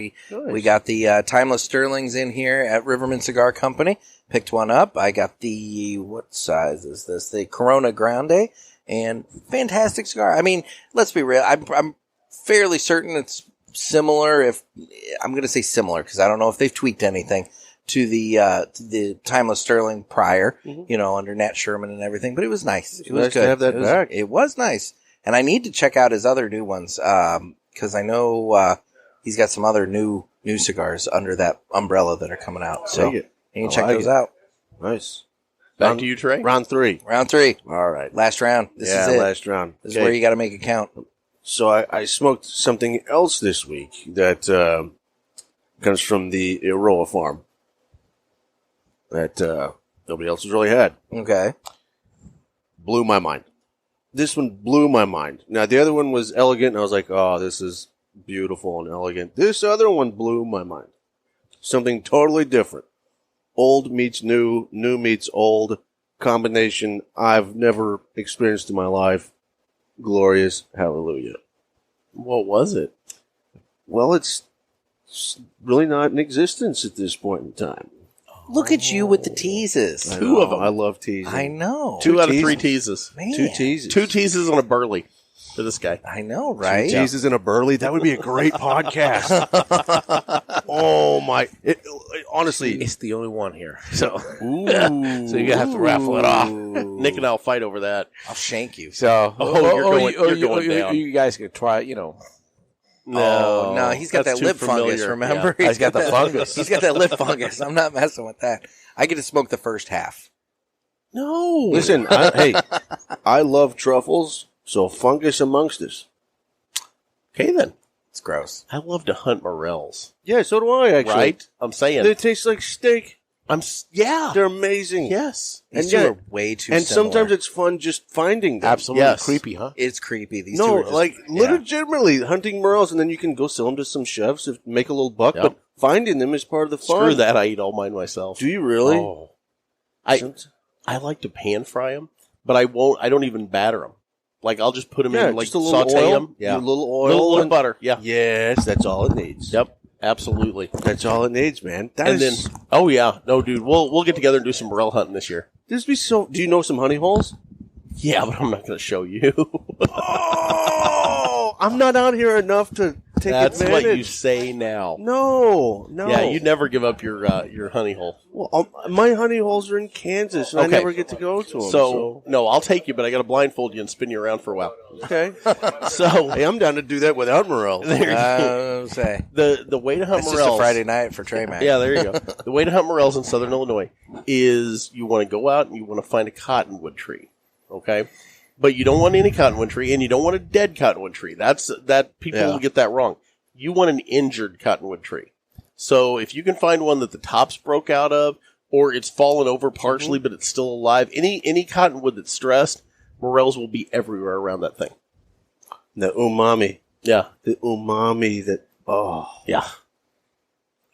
We got the Timeless Sterlings in here at Riverman Cigar Company. Picked one up. I got what size is this? The Corona Grande, and fantastic cigar. I mean, let's be real. I'm fairly certain it's similar. If I'm going to say similar, because I don't know if they've tweaked anything to the Timeless Sterling prior, under Nat Sherman and everything. But it was nice. It was nice good. to have that back. It was nice, and I need to check out his other new ones because I know he's got some other new cigars under that umbrella that are coming out. So you can check those out. Nice. Back to you, Trey. Round 3. Round 3, All right. last round. This is it. Last round. This is where you got to make it count. So I smoked something else this week that comes from the Eiroa farm that nobody else has really had. Okay. Blew my mind. This one blew my mind. Now, the other one was elegant, and I was like, oh, this is beautiful and elegant. This other one blew my mind. Something totally different. Old meets new, new meets old combination I've never experienced in my life. Glorious. Hallelujah. What was it? Well, it's really not in existence at this point in time. Look at you with the teases. I 2 of know, them. I love teasing. I know. 2 out of 3 teases. teases. Man. 2 teases. 2 teases on a burley for this guy. I know, right? 2 teases in a burley. That would be a great podcast. Oh my! Honestly, It's the only one here. So Ooh. so you're gonna have to raffle it off. Nick and I'll fight over that. I'll shank you. So you're going down. You guys can try. Oh, no, he's got that's that too lip fungus, familiar. remember? Yeah. He's got the fungus. He's got that lip fungus. I'm not messing with that. I get to smoke the first half. No. listen. I love truffles, so fungus amongst us. Okay, then. It's gross. I love to hunt morels. Yeah, so do I. Actually, Right? I'm saying. They taste like steak. Yeah. They're amazing. Yes. These And two yeah, are way too And similar. sometimes it's fun just finding them. Absolutely Yes. creepy, huh? It's creepy. These two No, are just, like yeah. legitimately hunting morels, and then you can go sell them to some chefs to make a little buck. Yep. But finding them is part of the fun. Screw that. I eat all mine myself. Do you really? Oh. I like to pan fry them, but I won't. I don't even batter them. Like I'll just put them in, like just a little saute oil. them. Yeah, a little oil, little and butter. Yeah. Yes, that's all it needs. Yep. Absolutely. That's all it needs, man. And then, oh yeah, no, dude, we'll get together and do some morel hunting this year. this be so. Do you know some honey holes? Yeah, but I'm not going to show you. Oh, I'm not out here enough to take That's advantage. what you say now. No. Yeah, you never give up your honey hole. Well, my honey holes are in Kansas, and Okay. I never get to go to them. So no, I'll take you, but I got to blindfold you and spin you around for a while. okay. So Hey, I'm down to do that without morels. Say. the way to hunt It's just morels. a Friday night for Trey Mac. Yeah, there you go. The way to hunt morels in Southern Illinois is you want to go out and you want to find a cottonwood tree, okay? But you don't want any cottonwood tree, and you don't want a dead cottonwood tree. People Yeah. get that wrong. You want an injured cottonwood tree. So if you can find one that the top's broke out of, or it's fallen over partially, but it's still alive, any cottonwood that's stressed, morels will be everywhere around that thing. The umami. Yeah. The umami that, Yeah.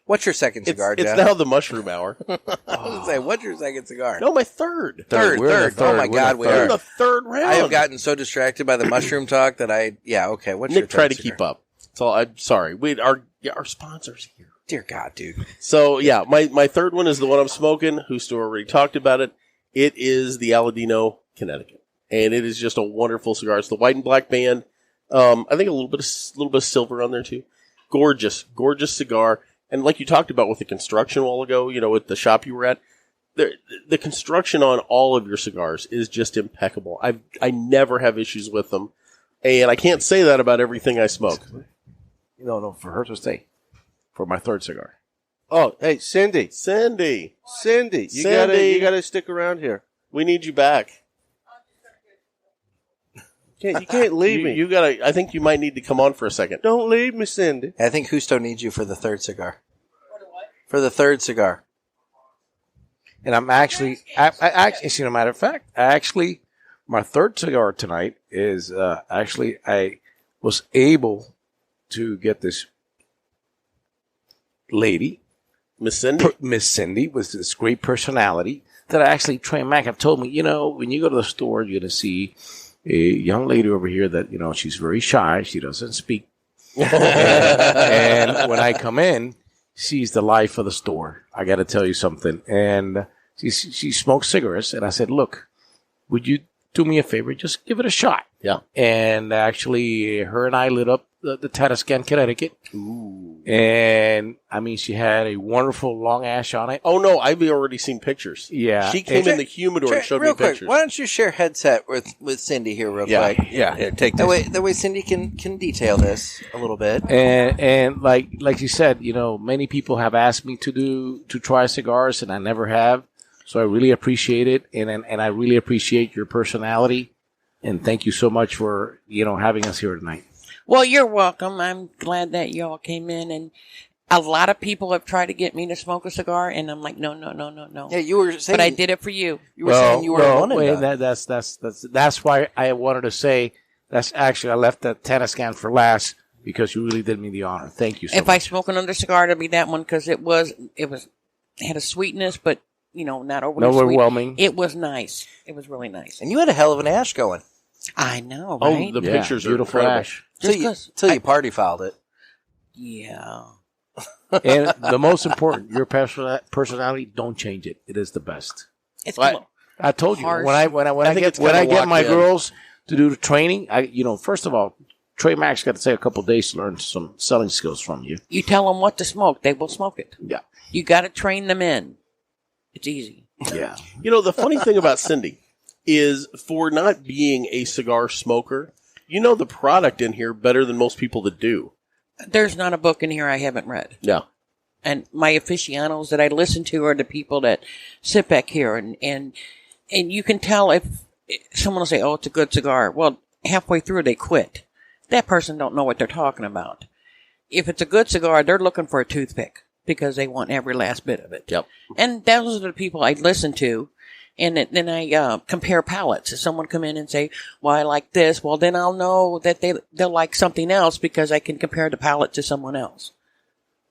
What's your second cigar, It's Jeff? now the mushroom hour. I was going to say, what's your second cigar? No, my third. Third. We're in the third. Oh, my We're in God. the We're in the third round. I have gotten so distracted by the mushroom talk that okay. What's your Nick, try third to cigar? keep up. So I'm sorry. Our sponsor's here. Dear God, dude. So yeah, my third one is the one I'm smoking. Justo already talked about it. It is the Aladino, Connecticut, and it is just a wonderful cigar. It's the white and black band. I think a little bit of silver on there too. Gorgeous cigar. And like you talked about with the construction a while ago, with the shop you were at, the construction on all of your cigars is just impeccable. I never have issues with them, and I can't say that about everything I smoke. No, for her to stay. For my third cigar. oh, hey, Cindy, Sandy, you gotta stick around here. we need you back. You can't leave me. You gotta. I think you might need to come on for a second. Don't leave me, Cindy. I think Justo needs you for the third cigar. For the third cigar. And I'm actually, as a matter of fact, my third cigar tonight is I was able to get this lady, Miss Cindy. Miss Cindy, with this great personality that Trey Mack have told me, when you go to the store, you're going to see a young lady over here that, she's very shy. She doesn't speak. and when I come in, she's the life of the store. I got to tell you something. And she smokes cigarettes. And I said, look, would you do me a favor? Just give it a shot. Yeah. And actually, her and I lit up the Tatiscan, Connecticut. Ooh. And, she had a wonderful long ash on it. Oh no, I've already seen pictures. Yeah. She came in the humidor and showed me real quick, pictures. why don't you share headset with Cindy here real quick? Yeah, here, take this. That way Cindy can detail this a little bit. And like you said, many people have asked me to try cigars, and I never have. So I really appreciate it, and I really appreciate your personality, and thank you so much for having us here tonight. Well, you're welcome. I'm glad that y'all came in, and a lot of people have tried to get me to smoke a cigar, and I'm like, no. Yeah, you were saying, but I did it for you. You were saying you were one and done. That's why I wanted to say that's actually I left the Tatiscan for last because you really did me the honor. Thank you so much. If I smoke another cigar, it'll be that one because it had a sweetness, but not overly sweet. Overwhelming. It was nice. It was really nice. And you had a hell of an ash going. I know, Oh, right? the pictures are beautiful incredible. ash. Till you party fouled it. Yeah. And the most important, your personality, don't change it. It is the best. It's Well, I told you Harsh. when I think it's get kinda my locked in. girls to do the training, first of all, Trey Max got to take a couple of days to learn some selling skills from you. You tell them what to smoke, they will smoke it. Yeah. You got to train them in. It's easy. Yeah. The funny thing about Cindy is for not being a cigar smoker, the product in here better than most people that do. There's not a book in here I haven't read. Yeah. And my aficionados that I listen to are the people that sit back here and you can tell if someone will say, oh, it's a good cigar. Well, halfway through they quit. That person don't know what they're talking about. If it's a good cigar, they're looking for a toothpick because they want every last bit of it. Yep. And those are the people I listen to. And then I compare palates. If someone come in and say, well, I like this, well, then I'll know that they'll like something else because I can compare the palate to someone else.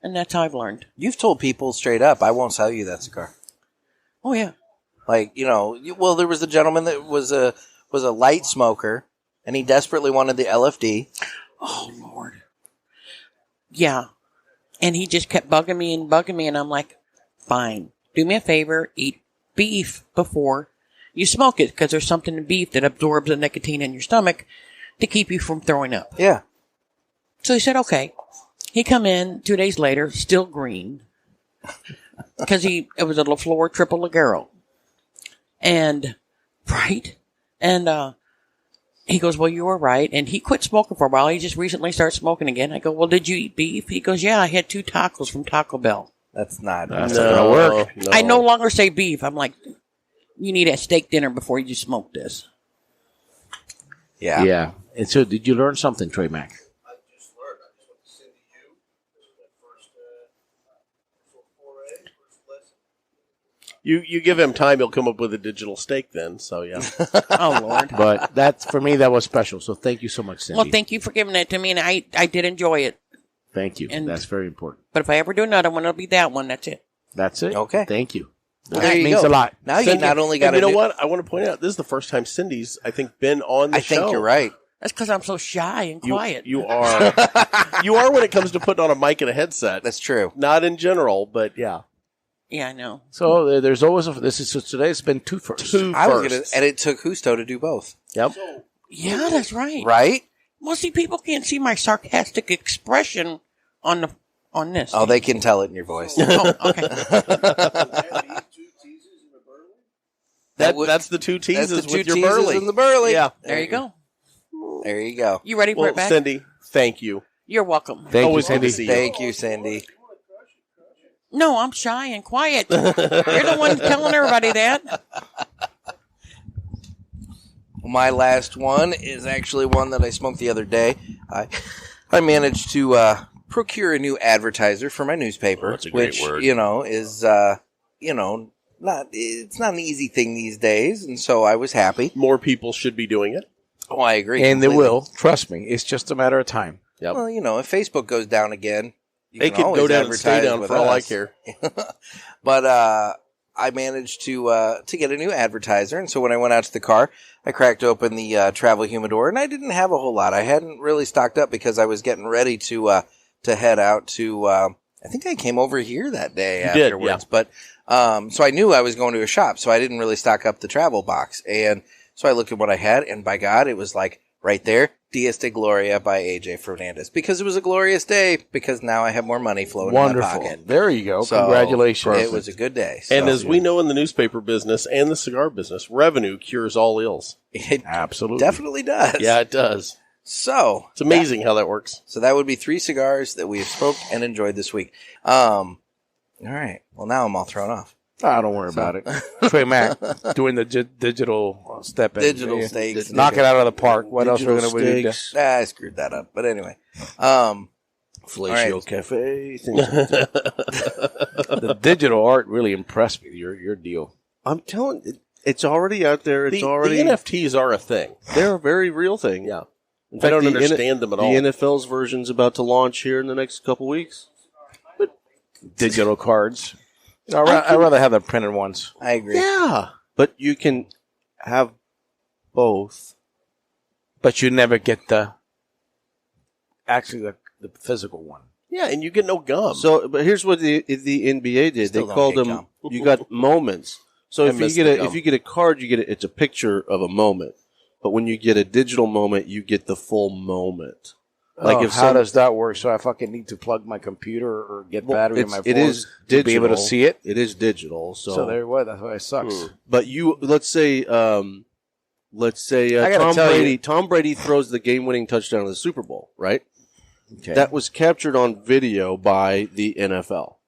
And that's how I've learned. You've told people straight up, I won't sell you that cigar. Oh, yeah. Like, well, there was a gentleman that was a light smoker, and he desperately wanted the LFD. Oh, Lord. Yeah. And he just kept bugging me, and I'm like, fine. Do me a favor, eat beef before you smoke it, because there's something in beef that absorbs the nicotine in your stomach to keep you from throwing up. Yeah. So he said, okay. He come in 2 days later, still green, because it was a LaFleur Triple Ligero. And, right? And, he goes, well, you were right. And he quit smoking for a while. He just recently started smoking again. I go, well, did you eat beef? He goes, yeah, I had 2 tacos from Taco Bell. That's not That's not gonna work. No. I no longer say beef. I'm like, you need a steak dinner before you smoke this. Yeah. Yeah. And so, did you learn something, Trey Mack? I just learned. I just went to Cindy U. This was my first You give him time, he'll come up with a digital steak then. So, yeah. Oh, Lord. But that for me, that was special. So thank you so much, Cindy. Well, thank you for giving that to me, and I did enjoy it. Thank you. And- That's very important. But if I ever do another one, it'll be that one. That's it. That's it. Okay. Thank you. Well, that there you means go. a lot. Now you Cindy, not only got and to you know what? I want to point out, this is the first time Cindy's, I think, been on the I show. think you're right. That's because I'm so shy and quiet. You are. You are when it comes to putting on a mic and a headset. That's true. Not in general, but yeah. Yeah, I know. So there's always so today's been two firsts. And it took Justo to do both. Yep. Yeah, that's right. Right? Well, see, people can't see my sarcastic expression on this. Oh, they can tell it in your voice. Oh, okay. That's the two teases That's the two with your teases burley. and the burley. Yeah. There you go. There you go. You ready for Well, it back? Cindy, thank you. You're welcome. Thank you, Always good to Cindy. see you. Thank you, Cindy. No, I'm shy and quiet. You're the one telling everybody that. My last one is actually one that I smoked the other day. I managed to procure a new advertiser for my newspaper, that's a great which word. Is it's not an easy thing these days, and so I was happy. More people should be doing it. Oh, I agree, And they completely. will. Trust me. It's just a matter of time. Yep. Well, if Facebook goes down again, you They can could always go down and stay advertise down with for all I us. care. But I managed to get a new advertiser, and so when I went out to the car, I cracked open the travel humidor, and I didn't have a whole lot. I hadn't really stocked up because I was getting ready to head out to. I think I came over here that day You did, afterwards, but so I knew I was going to a shop, so I didn't really stock up the travel box, and so I looked at what I had, and by God, it was like right there, Dias de Gloria by AJ Fernandez, because it was a glorious day, because now I have more money flowing Wonderful. in my pocket. There you go. So, Congratulations. It was a good day. So, And as we know in the newspaper business and the cigar business, revenue cures all ills. it Absolutely. definitely does. Yeah, it does. So It's amazing how that works. So that would be 3 cigars that we have smoked and enjoyed this week. All right. Well, now I'm all thrown off. Don't worry about it. Trey Mack doing the digital step in. Digital Yeah. steaks. Knock it out of the park. What else are we Digital going to do? steaks. I screwed that up. But anyway. Fellatio Right. Cafe. Things like that. The digital art really impressed me. Your deal. I'm telling you, it's already out there. It's The already. NFTs are a thing. They're a very real thing. Yeah. In I don't the understand them at the all. NFL's version's about to launch here in the next couple weeks. Digital cards. I'd rather have the printed ones. I agree. Yeah, but you can have both. But you never get the physical one. Yeah, and you get no gum. So, but here's what the NBA did. Still They don't called get them. gum. You got moments. So I if you missed get the gum. if you get a card, you get it's a picture of a moment. But when you get a digital moment, you get the full moment. Like if how does that work? So I fucking need to plug my computer or get battery in my phone it is to be able to digital. see it. It is digital. So there you go. That's why it sucks. But let's say I gotta tell you- Tom Brady throws the game-winning touchdown in the Super Bowl, right? Okay. That was captured on video by the NFL.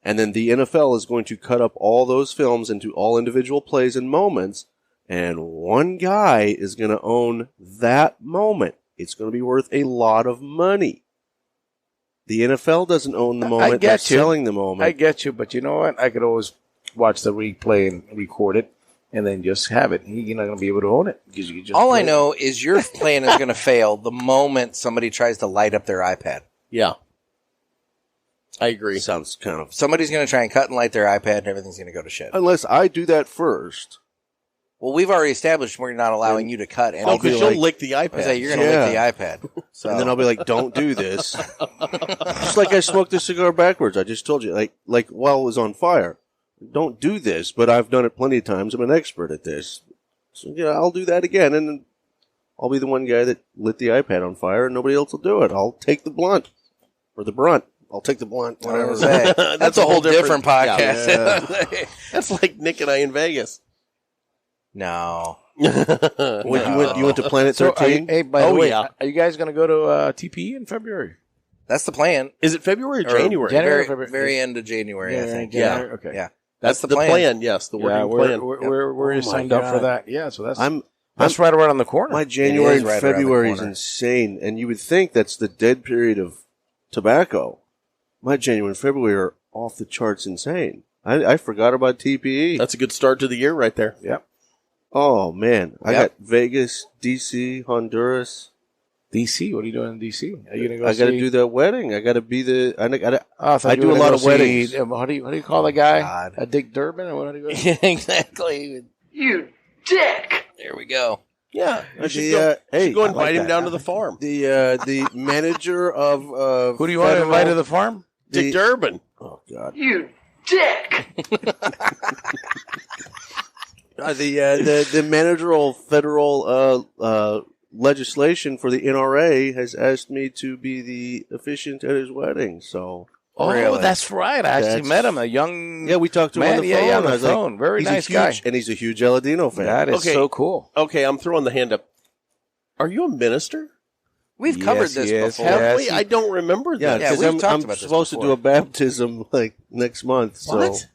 And then the NFL is going to cut up all those films into all individual plays and moments, and one guy is going to own that moment. It's going to be worth a lot of money. The NFL doesn't own the moment. They're selling the moment. I get you, but you know what? I could always watch the replay and record it, and then just have it. You're not going to be able to own it because you can just. All I play it. know is your plan is going to fail the moment somebody tries to light up their iPad. yeah. I agree. Sounds kind of. Somebody's going to try and cut and light their iPad, and everything's going to go to shit. Unless I do that first. Well, we've already established we're not allowing you to cut Oh, anything. because be you'll like- lick the I iPad. say you're going to lick the iPad. So And then I'll be like, don't do this. Just like I smoked the cigar backwards. I just told you, like while it was on fire. Don't do this, but I've done it plenty of times. I'm an expert at this. So, yeah, I'll do that again, and then I'll be the one guy that lit the iPad on fire, and nobody else will do it. I'll take the blunt. Or the brunt. I'll take the blunt, I was whatever. gonna say, that's a whole different podcast. Yeah. That's like Nick and I in Vegas. No. You went to Planet So, 13? hey, by the Oh, way, yeah. are you guys going to go to TPE in February? That's the plan. Is it February or Or January? January. Very end of January, I think. January, Yeah. okay. Yeah. That's the plan. Yes, the Yeah, working plan. we're Oh, signed my up for God. that. Yeah, so that's I'm right around the corner. My January is and right around the February is corner. insane, and you would think that's the dead period of tobacco. My January and February are off the charts insane. I forgot about TPE. That's a good start to the year right there. Yep. Oh, man. I Yep. got Vegas, D.C., Honduras. DC. What are you doing in DC? Are you gonna go? I got to do that wedding. I got to be the. I do a lot of weddings. How do you call the guy? God. A Dick Durbin, or what do you go? Yeah, exactly. You dick! There we go. Yeah. I should The, go, hey, go I invite like him that. down to the farm. The manager of Who do you want to invite to the farm? Dick Durbin. Oh God. You dick! The manager of federal legislation for the NRA has asked me to be the officiant at his wedding. So Oh, Really? that's right. I actually That's- met him. A young yeah, we talked to him man. on the Yeah, phone. yeah, on I the was like, phone. Very he's nice a guy. huge, and he's a huge Aladino fan. That is Okay. so cool. Okay, I'm throwing the hand up. Are you a minister? We've Yes, covered this yes, before. Have yes. we? I don't remember Yeah, that. Yeah, because we've talked I'm about this supposed to do before. a baptism like next month. So What?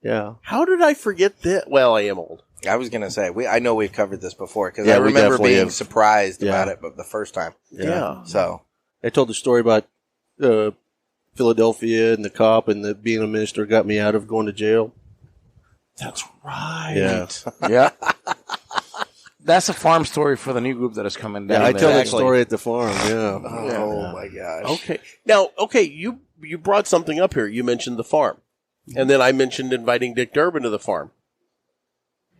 yeah, How did I forget that? Well, I am old. I was going to say, I know we've covered this before because Yeah, I we remember definitely being have. surprised Yeah. about it, but the first time. Yeah. So, I told the story about Philadelphia and the cop and the being a minister got me out of going to jail. That's right. Yeah. Yeah. That's a farm story for the new group that is coming down. Yeah, I there. tell that Exactly. story at the farm. Yeah. oh my gosh. Okay. Now, you brought something up here. You mentioned the farm. And then I mentioned inviting Dick Durbin to the farm.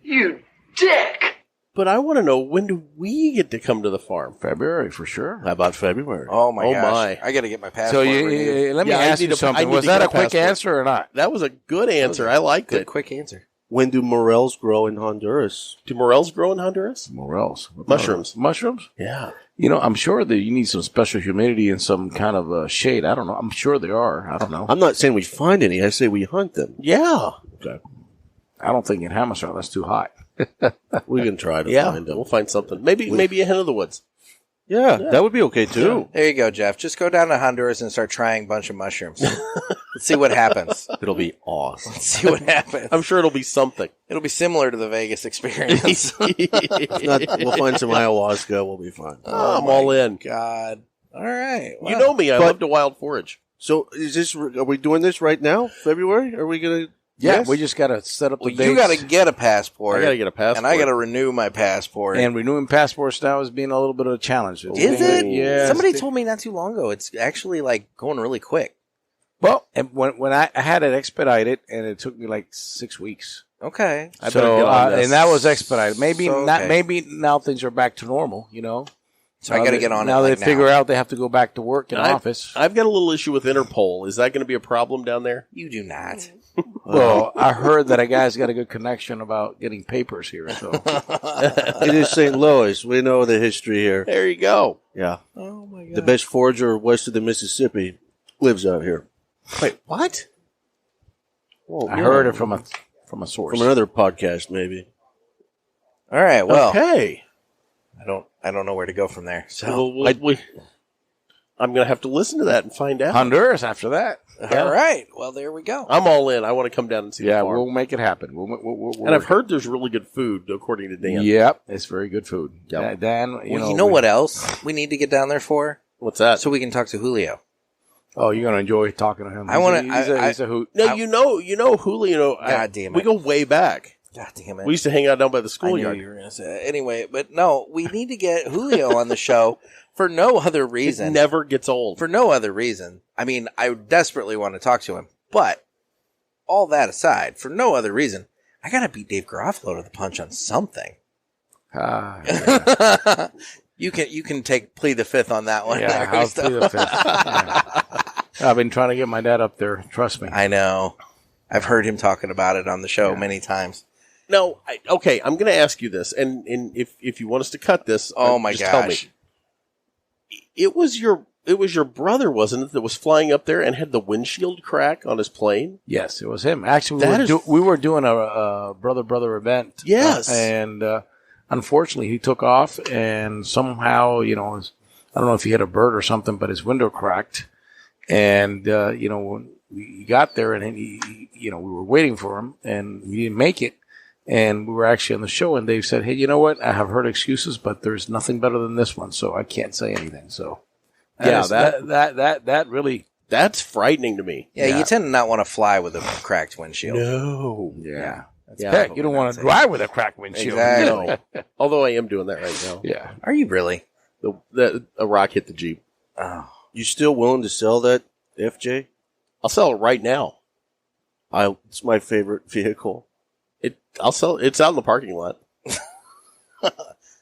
You dick! But I want to know, when do we get to come to the farm? February for sure. How about February? Oh my Oh, gosh. my. I got to get my So passport renewed. let me Yeah, I ask need you to- I something. need Was to that get a a quick passport. answer or not? That was a good answer. I liked Good, it. quick answer. When do morels grow in Honduras? Do morels grow in Honduras? Morels. Mushrooms. Mushrooms? Yeah. You know, I'm sure that you need some special humidity and some kind of shade. I don't know. I'm sure there are. I don't know. I'm not saying we find any. I say we hunt them. Yeah. I don't think in Hammershire that's too hot. We can try to Yeah. find them. We'll find something. Maybe a hen of the woods. Yeah, that would be okay too. There you go, Jeff. Just go down to Honduras and start trying a bunch of mushrooms. Let's see what happens. It'll be awesome. Let's see what happens. I'm sure it'll be something. It'll be similar to the Vegas experience. If not, we'll find some ayahuasca. We'll be fine. I'm all in. God. All right. You know me. I love to wild forage. So, is this? Are we doing this right now? February? Are we gonna? Yeah, Yes? we just got to set up the Well, dates. you got to get a passport. I got to get a passport. And I got to renew my passport. And renewing passports now is being a little bit of a challenge. Is it? Yeah. Somebody told me not too long ago. It's actually like going really quick. Well, and when I had it expedited, and it took me like 6 weeks. Okay. I better get on this. And that was expedited. Maybe So, not. okay. Maybe now things are back to normal. You know. So I got to get on it. now. Like They figure out they have to go back to work in office. I've got a little issue with Interpol. Is that going to be a problem down there? You do not. Well, I heard that a guy's got a good connection about getting papers here. So It is St. Louis. We know the history here. There you go. Yeah, Oh my God. the best forager west of the Mississippi lives out here. Wait, what? Well, I heard it from a source. from another podcast, maybe. All right. Well, Okay. I don't know where to go from there. So Well, I'm going to have to listen to that and find out. Honduras after that. all right. Well, there we go. I'm all in. I want to come down and see Yeah, the farm. we'll make it happen. We'll And I've heard there's really good food, according to Dan. Yep, it's very good food. Yep. Dan, Well, you know what else we need to get down there for? What's that? So we can talk to Julio. Oh, you're gonna enjoy talking to him. I wanna- He's a hoot. No, you know Julio. God damn it. We go way back. God damn it. We used to hang out down by the I knew schoolyard. you were going to say that. Anyway, but no, we need to get Julio on the show for no other It reason. never gets old. For no other reason. I mean, I desperately want to talk to him, but all that aside, for no other reason, I got to beat Dave Garofalo to the punch on something. Yeah, You can plead the fifth on that one. yeah, I'll plead the fifth. Yeah. I've been trying to get my dad up there. Trust me. I know. I've heard him talking about it on the show many times. No, okay. I'm going to ask you this, and if you want us to cut this, Oh my just tell me. gosh. It was your brother, wasn't it, that was flying up there and had the windshield crack on his plane? Yes, it was him. Actually, That we were doing a brother event. Yes. And unfortunately, he took off, and somehow, I don't know if he hit a bird or something, but his window cracked. And when we got there, and he we were waiting for him, and he didn't make it. And we were actually on the show, and Dave said, "Hey, you know what? I have heard excuses, but there's nothing better than this one, so I can't say anything." So, Yeah, that really That's frightening to me. Yeah, you tend to not want to fly with a cracked windshield. No. Yeah. Heck, you don't want to drive with a cracked windshield. Exactly. No. Although I am doing that right now. Yeah. Are you really? A rock hit the Jeep. Oh. You still willing to sell that FJ? I'll sell it right now. It's my favorite vehicle. I'll sell it. It's out in the parking lot.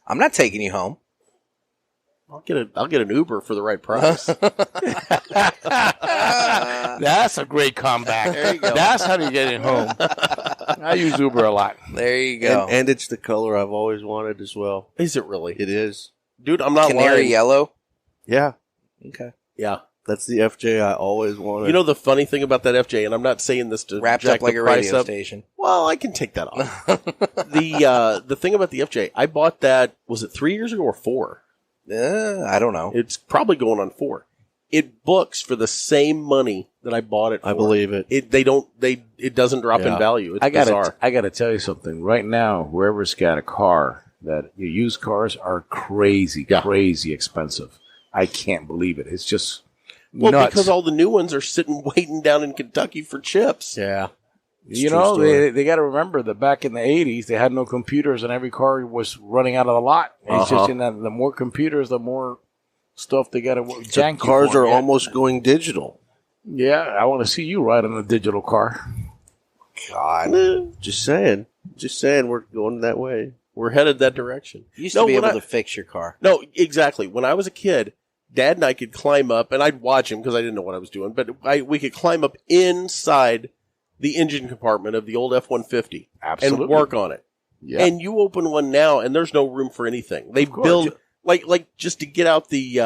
I'm not taking you home. I'll get an Uber for the right price. That's a great comeback. There you go. That's how you get it home. I use Uber a lot. There you go. And it's the color I've always wanted as well. Is it really? It is. Dude, I'm not Canary lying. yellow. Yeah. Okay. Yeah. That's the FJ I always wanted. You know the funny thing about that FJ, and I'm not saying this to Wrapped jack up like the a price radio up. station. Well, I can take that off. The thing about the FJ, I bought that, was it 3 years ago or 4? I don't know. It's probably going on 4. It books for the same money that I bought it for. I believe it. It doesn't drop in Yeah. value. It's I bizarre. gotta tell you something. Right now, whoever's got a car, that your used cars are crazy expensive. I can't believe it. It's just nuts. Because all the new ones are sitting waiting down in Kentucky for chips. Yeah. You know, they got to remember that back in the 80s, they had no computers and every car was running out of the lot. And It's just the more computers, the more stuff they got to jank. Cars are almost going digital. Yeah, I want to see you ride in a digital car. God. Just saying. We're going that way. We're headed that direction. You used to be able to fix your car. No, exactly. When I was a kid, Dad and I could climb up, and I'd watch him because I didn't know what I was doing, but we could climb up inside the engine compartment of the old F-150 Absolutely. and work on it. Yeah. And you open one now, and there's no room for anything. They build, like just to get out the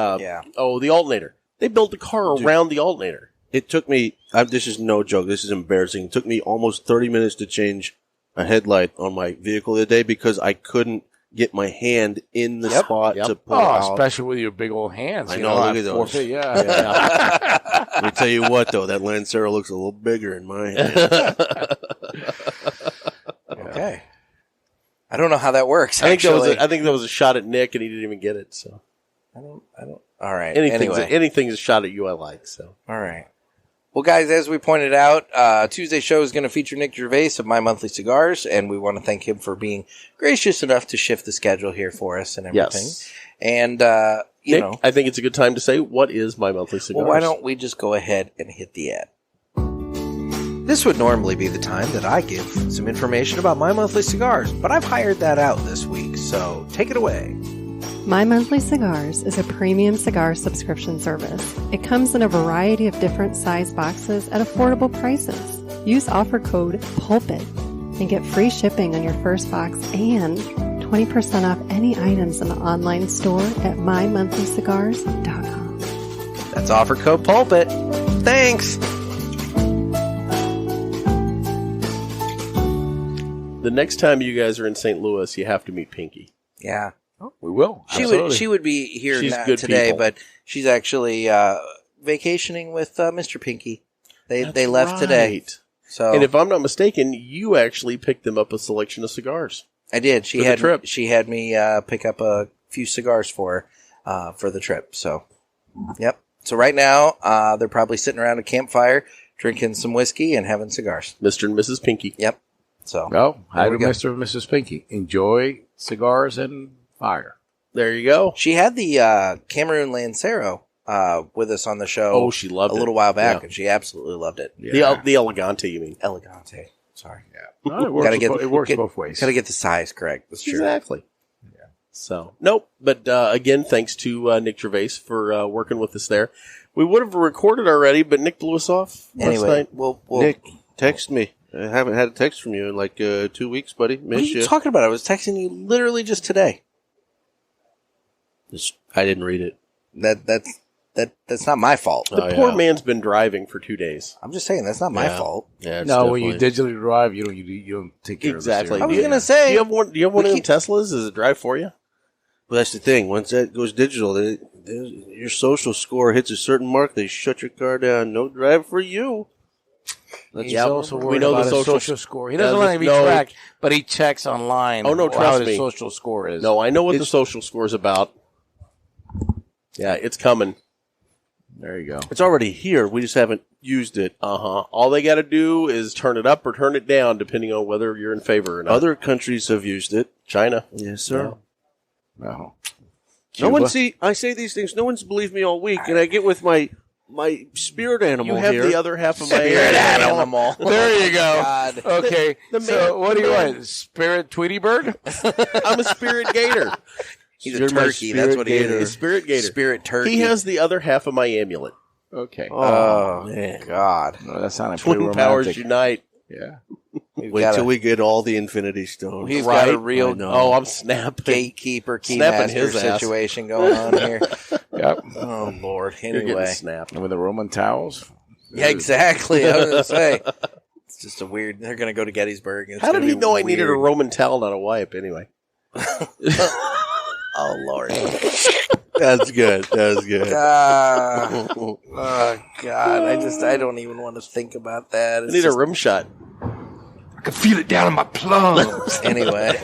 alternator. They built the car around the alternator. It took me, this is no joke, this is embarrassing. It took me almost 30 minutes to change a headlight on my vehicle the other day because I couldn't get my hand in the spot to pull it out. Especially with your big old hands. I know, look at those. Forfeit, yeah. Let me tell you what, though, that Lancero looks a little bigger in my hand. Okay. I don't know how that works. I think that was a shot at Nick, and he didn't even get it. So I don't. All right. Anything's a shot at you. I like so. All right. Well, guys, as we pointed out, Tuesday's show is going to feature Nick Gervais of My Monthly Cigars, and we want to thank him for being gracious enough to shift the schedule here for us and everything. Yes. And, Nick, I think it's a good time to say, what is My Monthly Cigars? Well, why don't we just go ahead and hit the ad? This would normally be the time that I give some information about My Monthly Cigars, but I've hired that out this week, so take it away. My Monthly Cigars is a premium cigar subscription service. It comes in a variety of different size boxes at affordable prices. Use offer code PULPIT and get free shipping on your first box and 20% off any items in the online store at mymonthlycigars.com. That's offer code PULPIT. Thanks! The next time you guys are in St. Louis, you have to meet Pinky. Yeah. We will. She would be here today, people. but she's actually vacationing with Mr. Pinky. They left today. So, and if I'm not mistaken, you actually picked them up a selection of cigars. I did. She had me pick up a few cigars for the trip. So, yep. So right now, they're probably sitting around a campfire, drinking some whiskey and having cigars. Mr. and Mrs. Pinky. Yep. So, hi to Mr. and Mrs. Pinky. Enjoy cigars and fire. There you go. She had the Cameroon Lancero with us on the show. Oh, she loved it a little while back, and she absolutely loved it. Yeah. The Elegante, you mean? Elegante. Sorry. Yeah. No, it works both ways. Got to get the size correct. That's true. Exactly. Yeah. So, nope. But again, thanks to Nick Gervais for working with us there. We would have recorded already, but Nick blew us off last night. We'll Nick, text me. I haven't had a text from you in like 2 weeks, buddy. What are you talking about? I was texting you literally just today. I didn't read it. That's not my fault. The poor man's been driving for 2 days. I'm just saying that's not my fault. Yeah, no, when you digitally drive, you don't take care exactly. of the I was gonna say, do you have one of them Teslas? Does it drive for you? Well, that's the thing. Once that goes digital, your social score hits a certain mark, they shut your car down. No drive for you. He's also worried about his social score. He doesn't want to be no, tracked, but he checks online. Oh no, how trust his me. social score is. No, I know what the social score is about. Yeah, it's coming. There you go. It's already here. We just haven't used it. All they got to do is turn it up or turn it down, depending on whether you're in favor or not. Other countries have used it. China. Yes, sir. No. No one I say these things. No one's believed me all week, and I get with my spirit animal You have here. the other half of my Spirit animal. There you go. God. Okay. The So man- what do you want? Spirit Tweety Bird? I'm a spirit gator. He's a You're my turkey. That's what he spirit gator. is. Spirit gator. Spirit turkey. He has the other half of my amulet. Okay. Oh, man. God. No, that sounded pretty Twin romantic. powers unite. Yeah. Wait till we get all the Infinity Stones. We've got a Right. real I know. Oh, I'm snapping. gatekeeper, Snapping keymaster his ass. situation going on here. Yep. Oh, Lord. You're getting Anyway. snapped. And with the Roman towels. Yeah, exactly. I was going to say. It's just a weird. They're going to go to Gettysburg. And it's How did gonna he be know I needed a weird. Roman towel, not a wipe, anyway? Oh, Lord. That's good. That's good. Oh, God. I don't even want to think about that. I It's need a just- rim shot. I can feel it down in my plums. Anyway.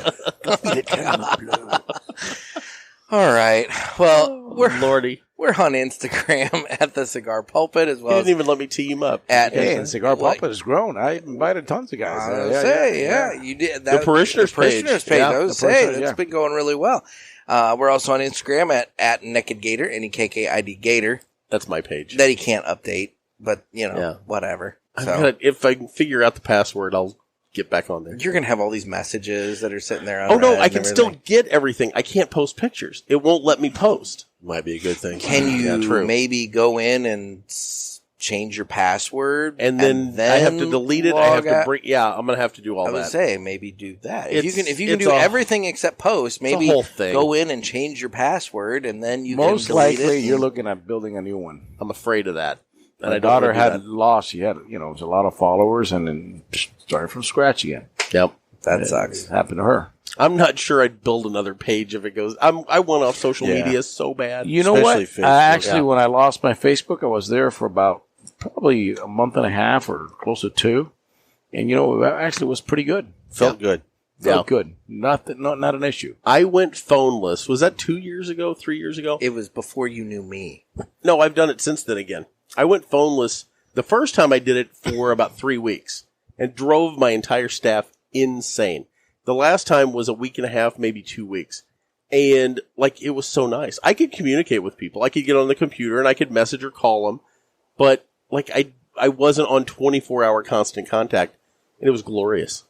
All right. Well, Lordy. we're on Instagram at the Cigar Pulpit as He well as didn't even let me tee him up. at Hey, and Cigar like- Pulpit has grown. I invited tons of guys. I was gonna say, yeah, you did that. The parishioners page. Yeah, I was the saying, parishioners, it's yeah. been going really well. We're also on Instagram at Naked Gator, NEKKID Gator. That's my page. That he can't update, but Yeah. whatever. I'm So gonna, if I can figure out the password, I'll get back on there. you're gonna have all these messages that are sitting there. Oh no, unread I and can still everything. get everything. I can't post pictures. It won't let me post. Might be a good thing. Can Yeah, you true. maybe go in and change your password, And then I have to delete it. I have to log out? bring. Yeah, I'm gonna have to do all I would that. say maybe do that. If you It's- can it's do a- everything except post, maybe whole thing. go in and change your password, and then you Most can delete likely, it. you're looking at building a new one. I'm afraid of that. And My I don't daughter wanna do had lost. She had, it was a lot of followers, and then started from scratch again. that. Yep. that sucks. It happened to her. I'm not sure I'd build another page if it goes. I want off social Yeah. media so bad. You know what? Especially Facebook. Actually, when I lost my Facebook, I was there for about probably a month and a half or close to 2. And, it actually was pretty good. Felt good. Felt good. Not an issue. I went phoneless. Was that 2 years ago? 3 years ago? It was before you knew me. No, I've done it since then again. I went phoneless the first time I did it for about 3 weeks and drove my entire staff insane. The last time was a week and a half, maybe 2 weeks. And it was so nice. I could communicate with people. I could get on the computer and I could message or call them. But I wasn't on 24-hour constant contact, and it was glorious.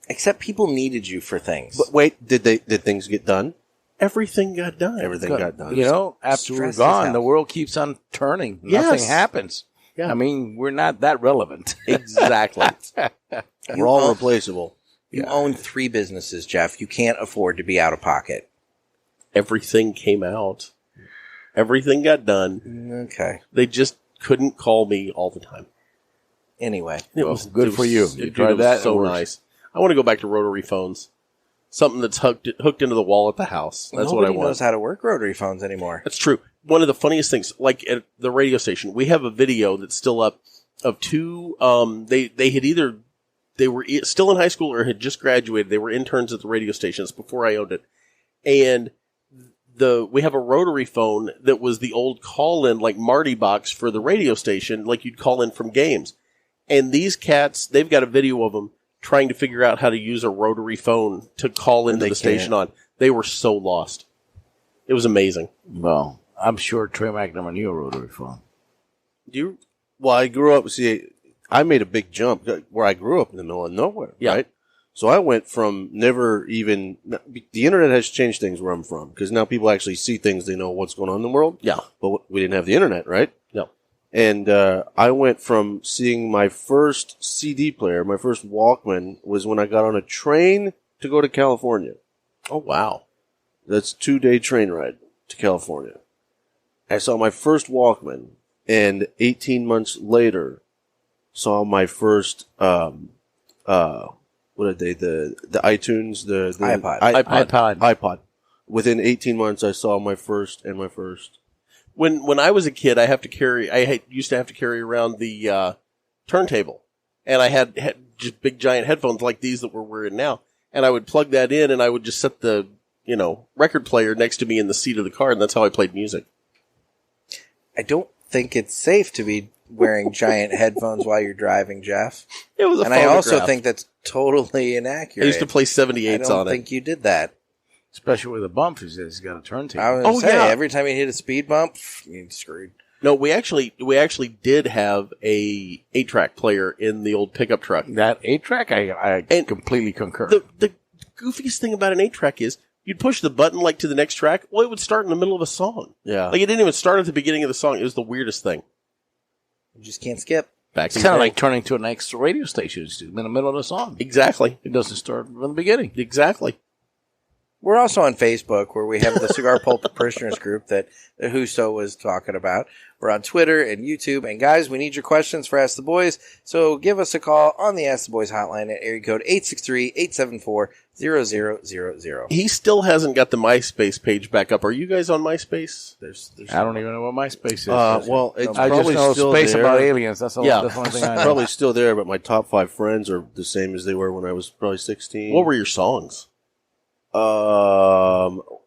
Except people needed you for things. But wait, did things get done? Everything got done. Everything got done. After we're Stress is gone, hell. the world keeps on turning. Yes. Nothing happens. Yeah. I mean, we're not that relevant. Exactly. We're all replaceable. You own 3 businesses, Jeff. You can't afford to be out of pocket. Everything came out. Everything got done. Okay. They just couldn't call me all the time. Anyway. It Well, good for you. You Dude, tried it was that, it so works. nice. I want to go back to rotary phones. Something that's hooked into the wall at the house. That's what I Nobody want. knows how to work rotary phones anymore. That's true. One of the funniest things, like at the radio station, we have a video that's still up of 2. They were still in high school or had just graduated. They were interns at the radio station. It's before I owned it, and we have a rotary phone that was the old call-in like Marty box for the radio station, like you'd call in from games. And these cats, they've got a video of them trying to figure out how to use a rotary phone to call into they the station can't. on. They were so lost. It was amazing. Well, I'm sure Trey McNamara knew a rotary phone. Well, I grew up, I made a big jump where I grew up in the middle of nowhere, Yeah. right? So I went from never even, the internet has changed things where I'm from, because now people actually see things, they know what's going on in the world. Yeah. But we didn't have the internet, right? No. And I went from seeing my first CD player, my first Walkman, was when I got on a train to go to California. Oh, wow. That's a 2-day train ride to California. I saw my first Walkman, and 18 months later, saw my first, what are they, the iTunes, the iPod. iPod. Within 18 months, I saw my first. When I was a kid, I used to have to carry around the turntable, and I had just big giant headphones like these that we're wearing now, and I would plug that in, and I would just set the record player next to me in the seat of the car, and that's how I played music. I don't think it's safe to be wearing giant headphones while you're driving, Jeff. It was a And I also phonograph. think that's totally inaccurate. I used to play 78s I don't on think you did that. Especially with a bump, he's got a turntable. I was gonna Oh, say, yeah. every time you hit a speed bump, you're screwed. No, we actually did have a 8-track player in the old pickup truck. That 8-track, I And completely concur. The goofiest thing about an 8-track is you'd push the button like to the next track. Well, it would start in the middle of a song. Yeah. Like it didn't even start at the beginning of the song. It was the weirdest thing. You just can't skip. Back It's in kind of the like turning to an extra radio station in the middle of the song. Exactly. It doesn't start from the beginning. Exactly. We're also on Facebook, where we have the Cigar Pulpit Parishioners group that Justo was talking about. We're on Twitter and YouTube. And guys, we need your questions for Ask the Boys. So give us a call on the Ask the Boys hotline at area code 863-874-0000. He still hasn't got the MySpace page back up. Are you guys on MySpace? I don't even know what MySpace is. Well, it's I just probably know still space there. about aliens. That's all. Yeah. That's the only thing I know. Probably still there, but my top 5 friends are the same as they were when I was probably 16. What were your songs?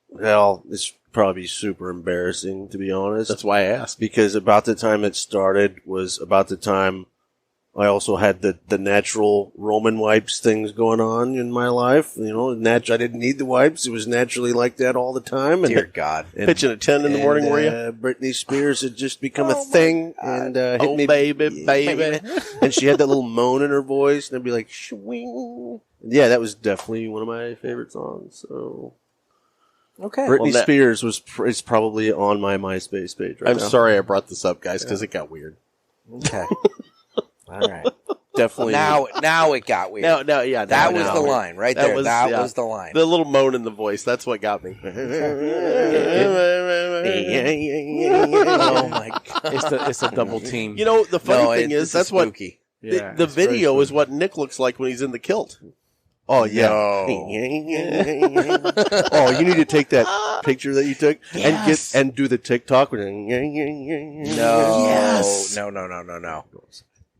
Well, it's probably super embarrassing, to be honest. That's why I asked. Because about the time it started was about the time I also had the natural Roman wipes things going on in my life. You know, I didn't need the wipes. It was naturally like that all the time. And Dear God. Pitching at 10 in the morning, were you? Britney Spears had just become a thing and hit Oh, me, baby, baby. and she had that little moan in her voice, and I'd be like, "Shwing." Yeah, that was definitely one of my favorite songs. So, Okay. Britney that- Spears is probably on my MySpace page right I'm now. sorry I brought this up, guys, because it got weird. Okay. All right. Definitely. Now it got weird. No, yeah. that now, was now. the line right That there. was- That yeah. was the line. The little moan in the voice, that's what got me. Oh my God. It's a double team. You know, the funny No, thing is, that's what spooky. the video is what Nick looks like when he's in the kilt. Oh yeah. No. Oh, you need to take that picture that you took Yes. and do the TikTok. No. Yes. No.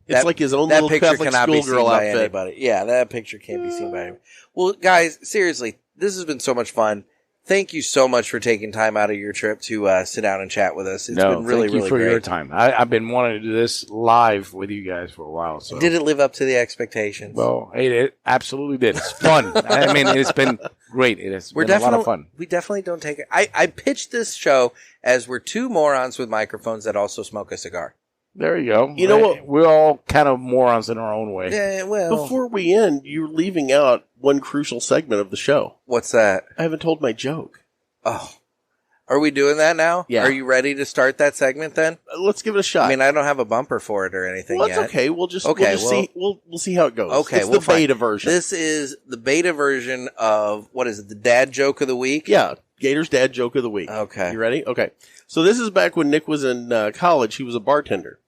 It's like his own that little picture Catholic cannot be seen schoolgirl by outfit. anybody. Yeah, that picture can't be seen by anybody. Well, guys, seriously, this has been so much fun. Thank you so much for taking time out of your trip to sit down and chat with us. It's been really, thank you really for great. your time. I've been wanting to do this live with you guys for a while. So Did it live up to the expectations? Well, it absolutely did. It's fun. I mean, it's been great. It has been a lot of fun. We definitely don't take it. I pitched this show as we're two morons with microphones that also smoke a cigar. There you go. You know what? We're all kind of morons in our own way. Yeah, well, Before we end, you're leaving out one crucial segment of the show. what's that? I haven't told my joke. Oh, are we doing that now? Yeah. Are you ready to start that segment then? Let's give it a shot. I mean, I don't have a bumper for it or anything well, yet. that's okay. We'll just Okay, see. We'll see how it goes. Okay, it's we'll the beta find- version. This is the beta version of, what is it, the dad joke of the week? Yeah, Gator's dad joke of the week. Okay. You ready? Okay. So this is back when Nick was in college. He was a bartender.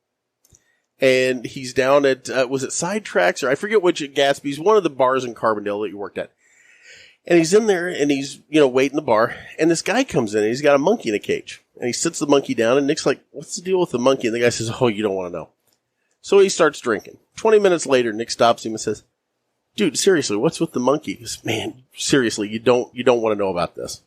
And he's down at, was it Sidetracks or I forget which at Gatsby's, one of the bars in Carbondale that you worked at. And he's in there and he's, waiting the bar. And this guy comes in and he's got a monkey in a cage. And he sits the monkey down and Nick's like, what's the deal with the monkey? And the guy says, oh, you don't want to know. So he starts drinking. 20 minutes later, Nick stops him and says, dude, seriously, what's with the monkey? He goes, man, seriously, you don't want to know about this.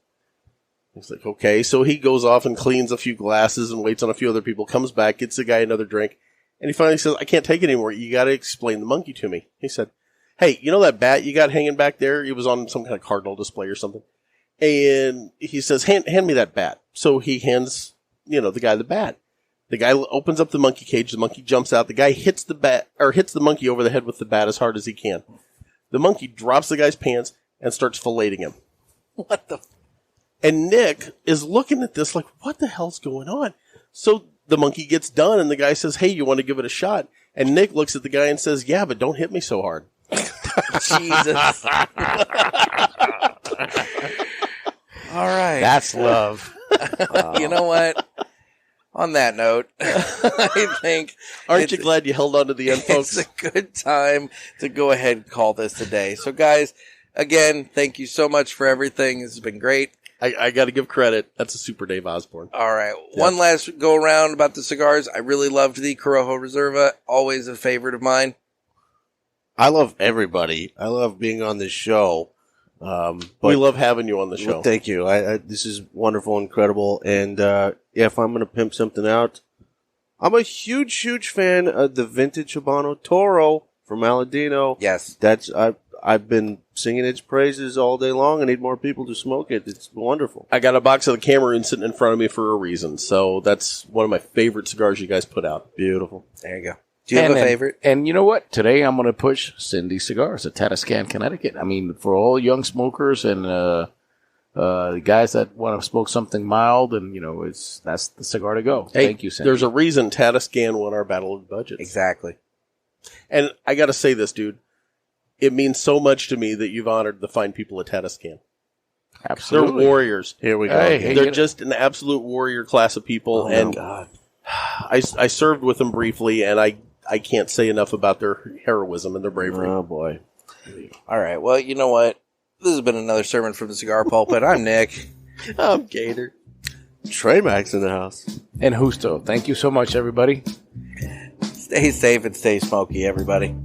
He's like, okay. So he goes off and cleans a few glasses and waits on a few other people, comes back, gets the guy another drink. And he finally says, I can't take it anymore. You got to explain the monkey to me. He said, hey, you know that bat you got hanging back there? It was on some kind of cardinal display or something. And he says, hand me that bat. So he hands, the guy the bat. The guy opens up the monkey cage. The monkey jumps out. The guy hits the monkey over the head with the bat as hard as he can. The monkey drops the guy's pants and starts filleting him. What the? And Nick is looking at this like, what the hell's going on? So the monkey gets done and the guy says, hey, you want to give it a shot? And Nick looks at the guy and says, yeah, but don't hit me so hard. Jesus. All right. That's love. You know what? On that note, I think Aren't you glad you held on to the end, folks? it's a good time to go ahead and call this a day. So, guys, again, thank you so much for everything. This has been great. I got to give credit. That's a super Dave Osborne. All right. One last go around about the cigars. I really loved the Corojo Reserva. Always a favorite of mine. I love everybody. I love being on this show. But We love having you on the show. Well, thank you. This is wonderful, incredible. And if I'm going to pimp something out, I'm a huge fan of the vintage Habano Toro from Aladino. Yes. I've been singing its praises all day long. I need more people to smoke it. It's wonderful. I got a box of the Cameroon sitting in front of me for a reason. So that's one of my favorite cigars you guys put out. Beautiful. There you go. Do you have a favorite? And you know what? Today I'm going to push Cindy Cigars at Tatiscan, Connecticut. I mean, for all young smokers and guys that want to smoke something mild, and that's the cigar to go. Hey, Thank you, Cindy. There's a reason Tatiscan won our Battle of Budgets. Exactly. And I got to say this, dude. It means so much to me that you've honored the fine people at Tatiscan. Absolutely. They're warriors. Here we go. Hey, They're just an absolute warrior class of people. And God. I served with them briefly, and I can't say enough about their heroism and their bravery. Oh, boy. All right. Well, you know what? This has been another sermon from the Cigar Pulpit. I'm Nick. I'm Gator. Trey Max in the house. And Justo. Thank you so much, everybody. Stay safe and stay smoky, everybody.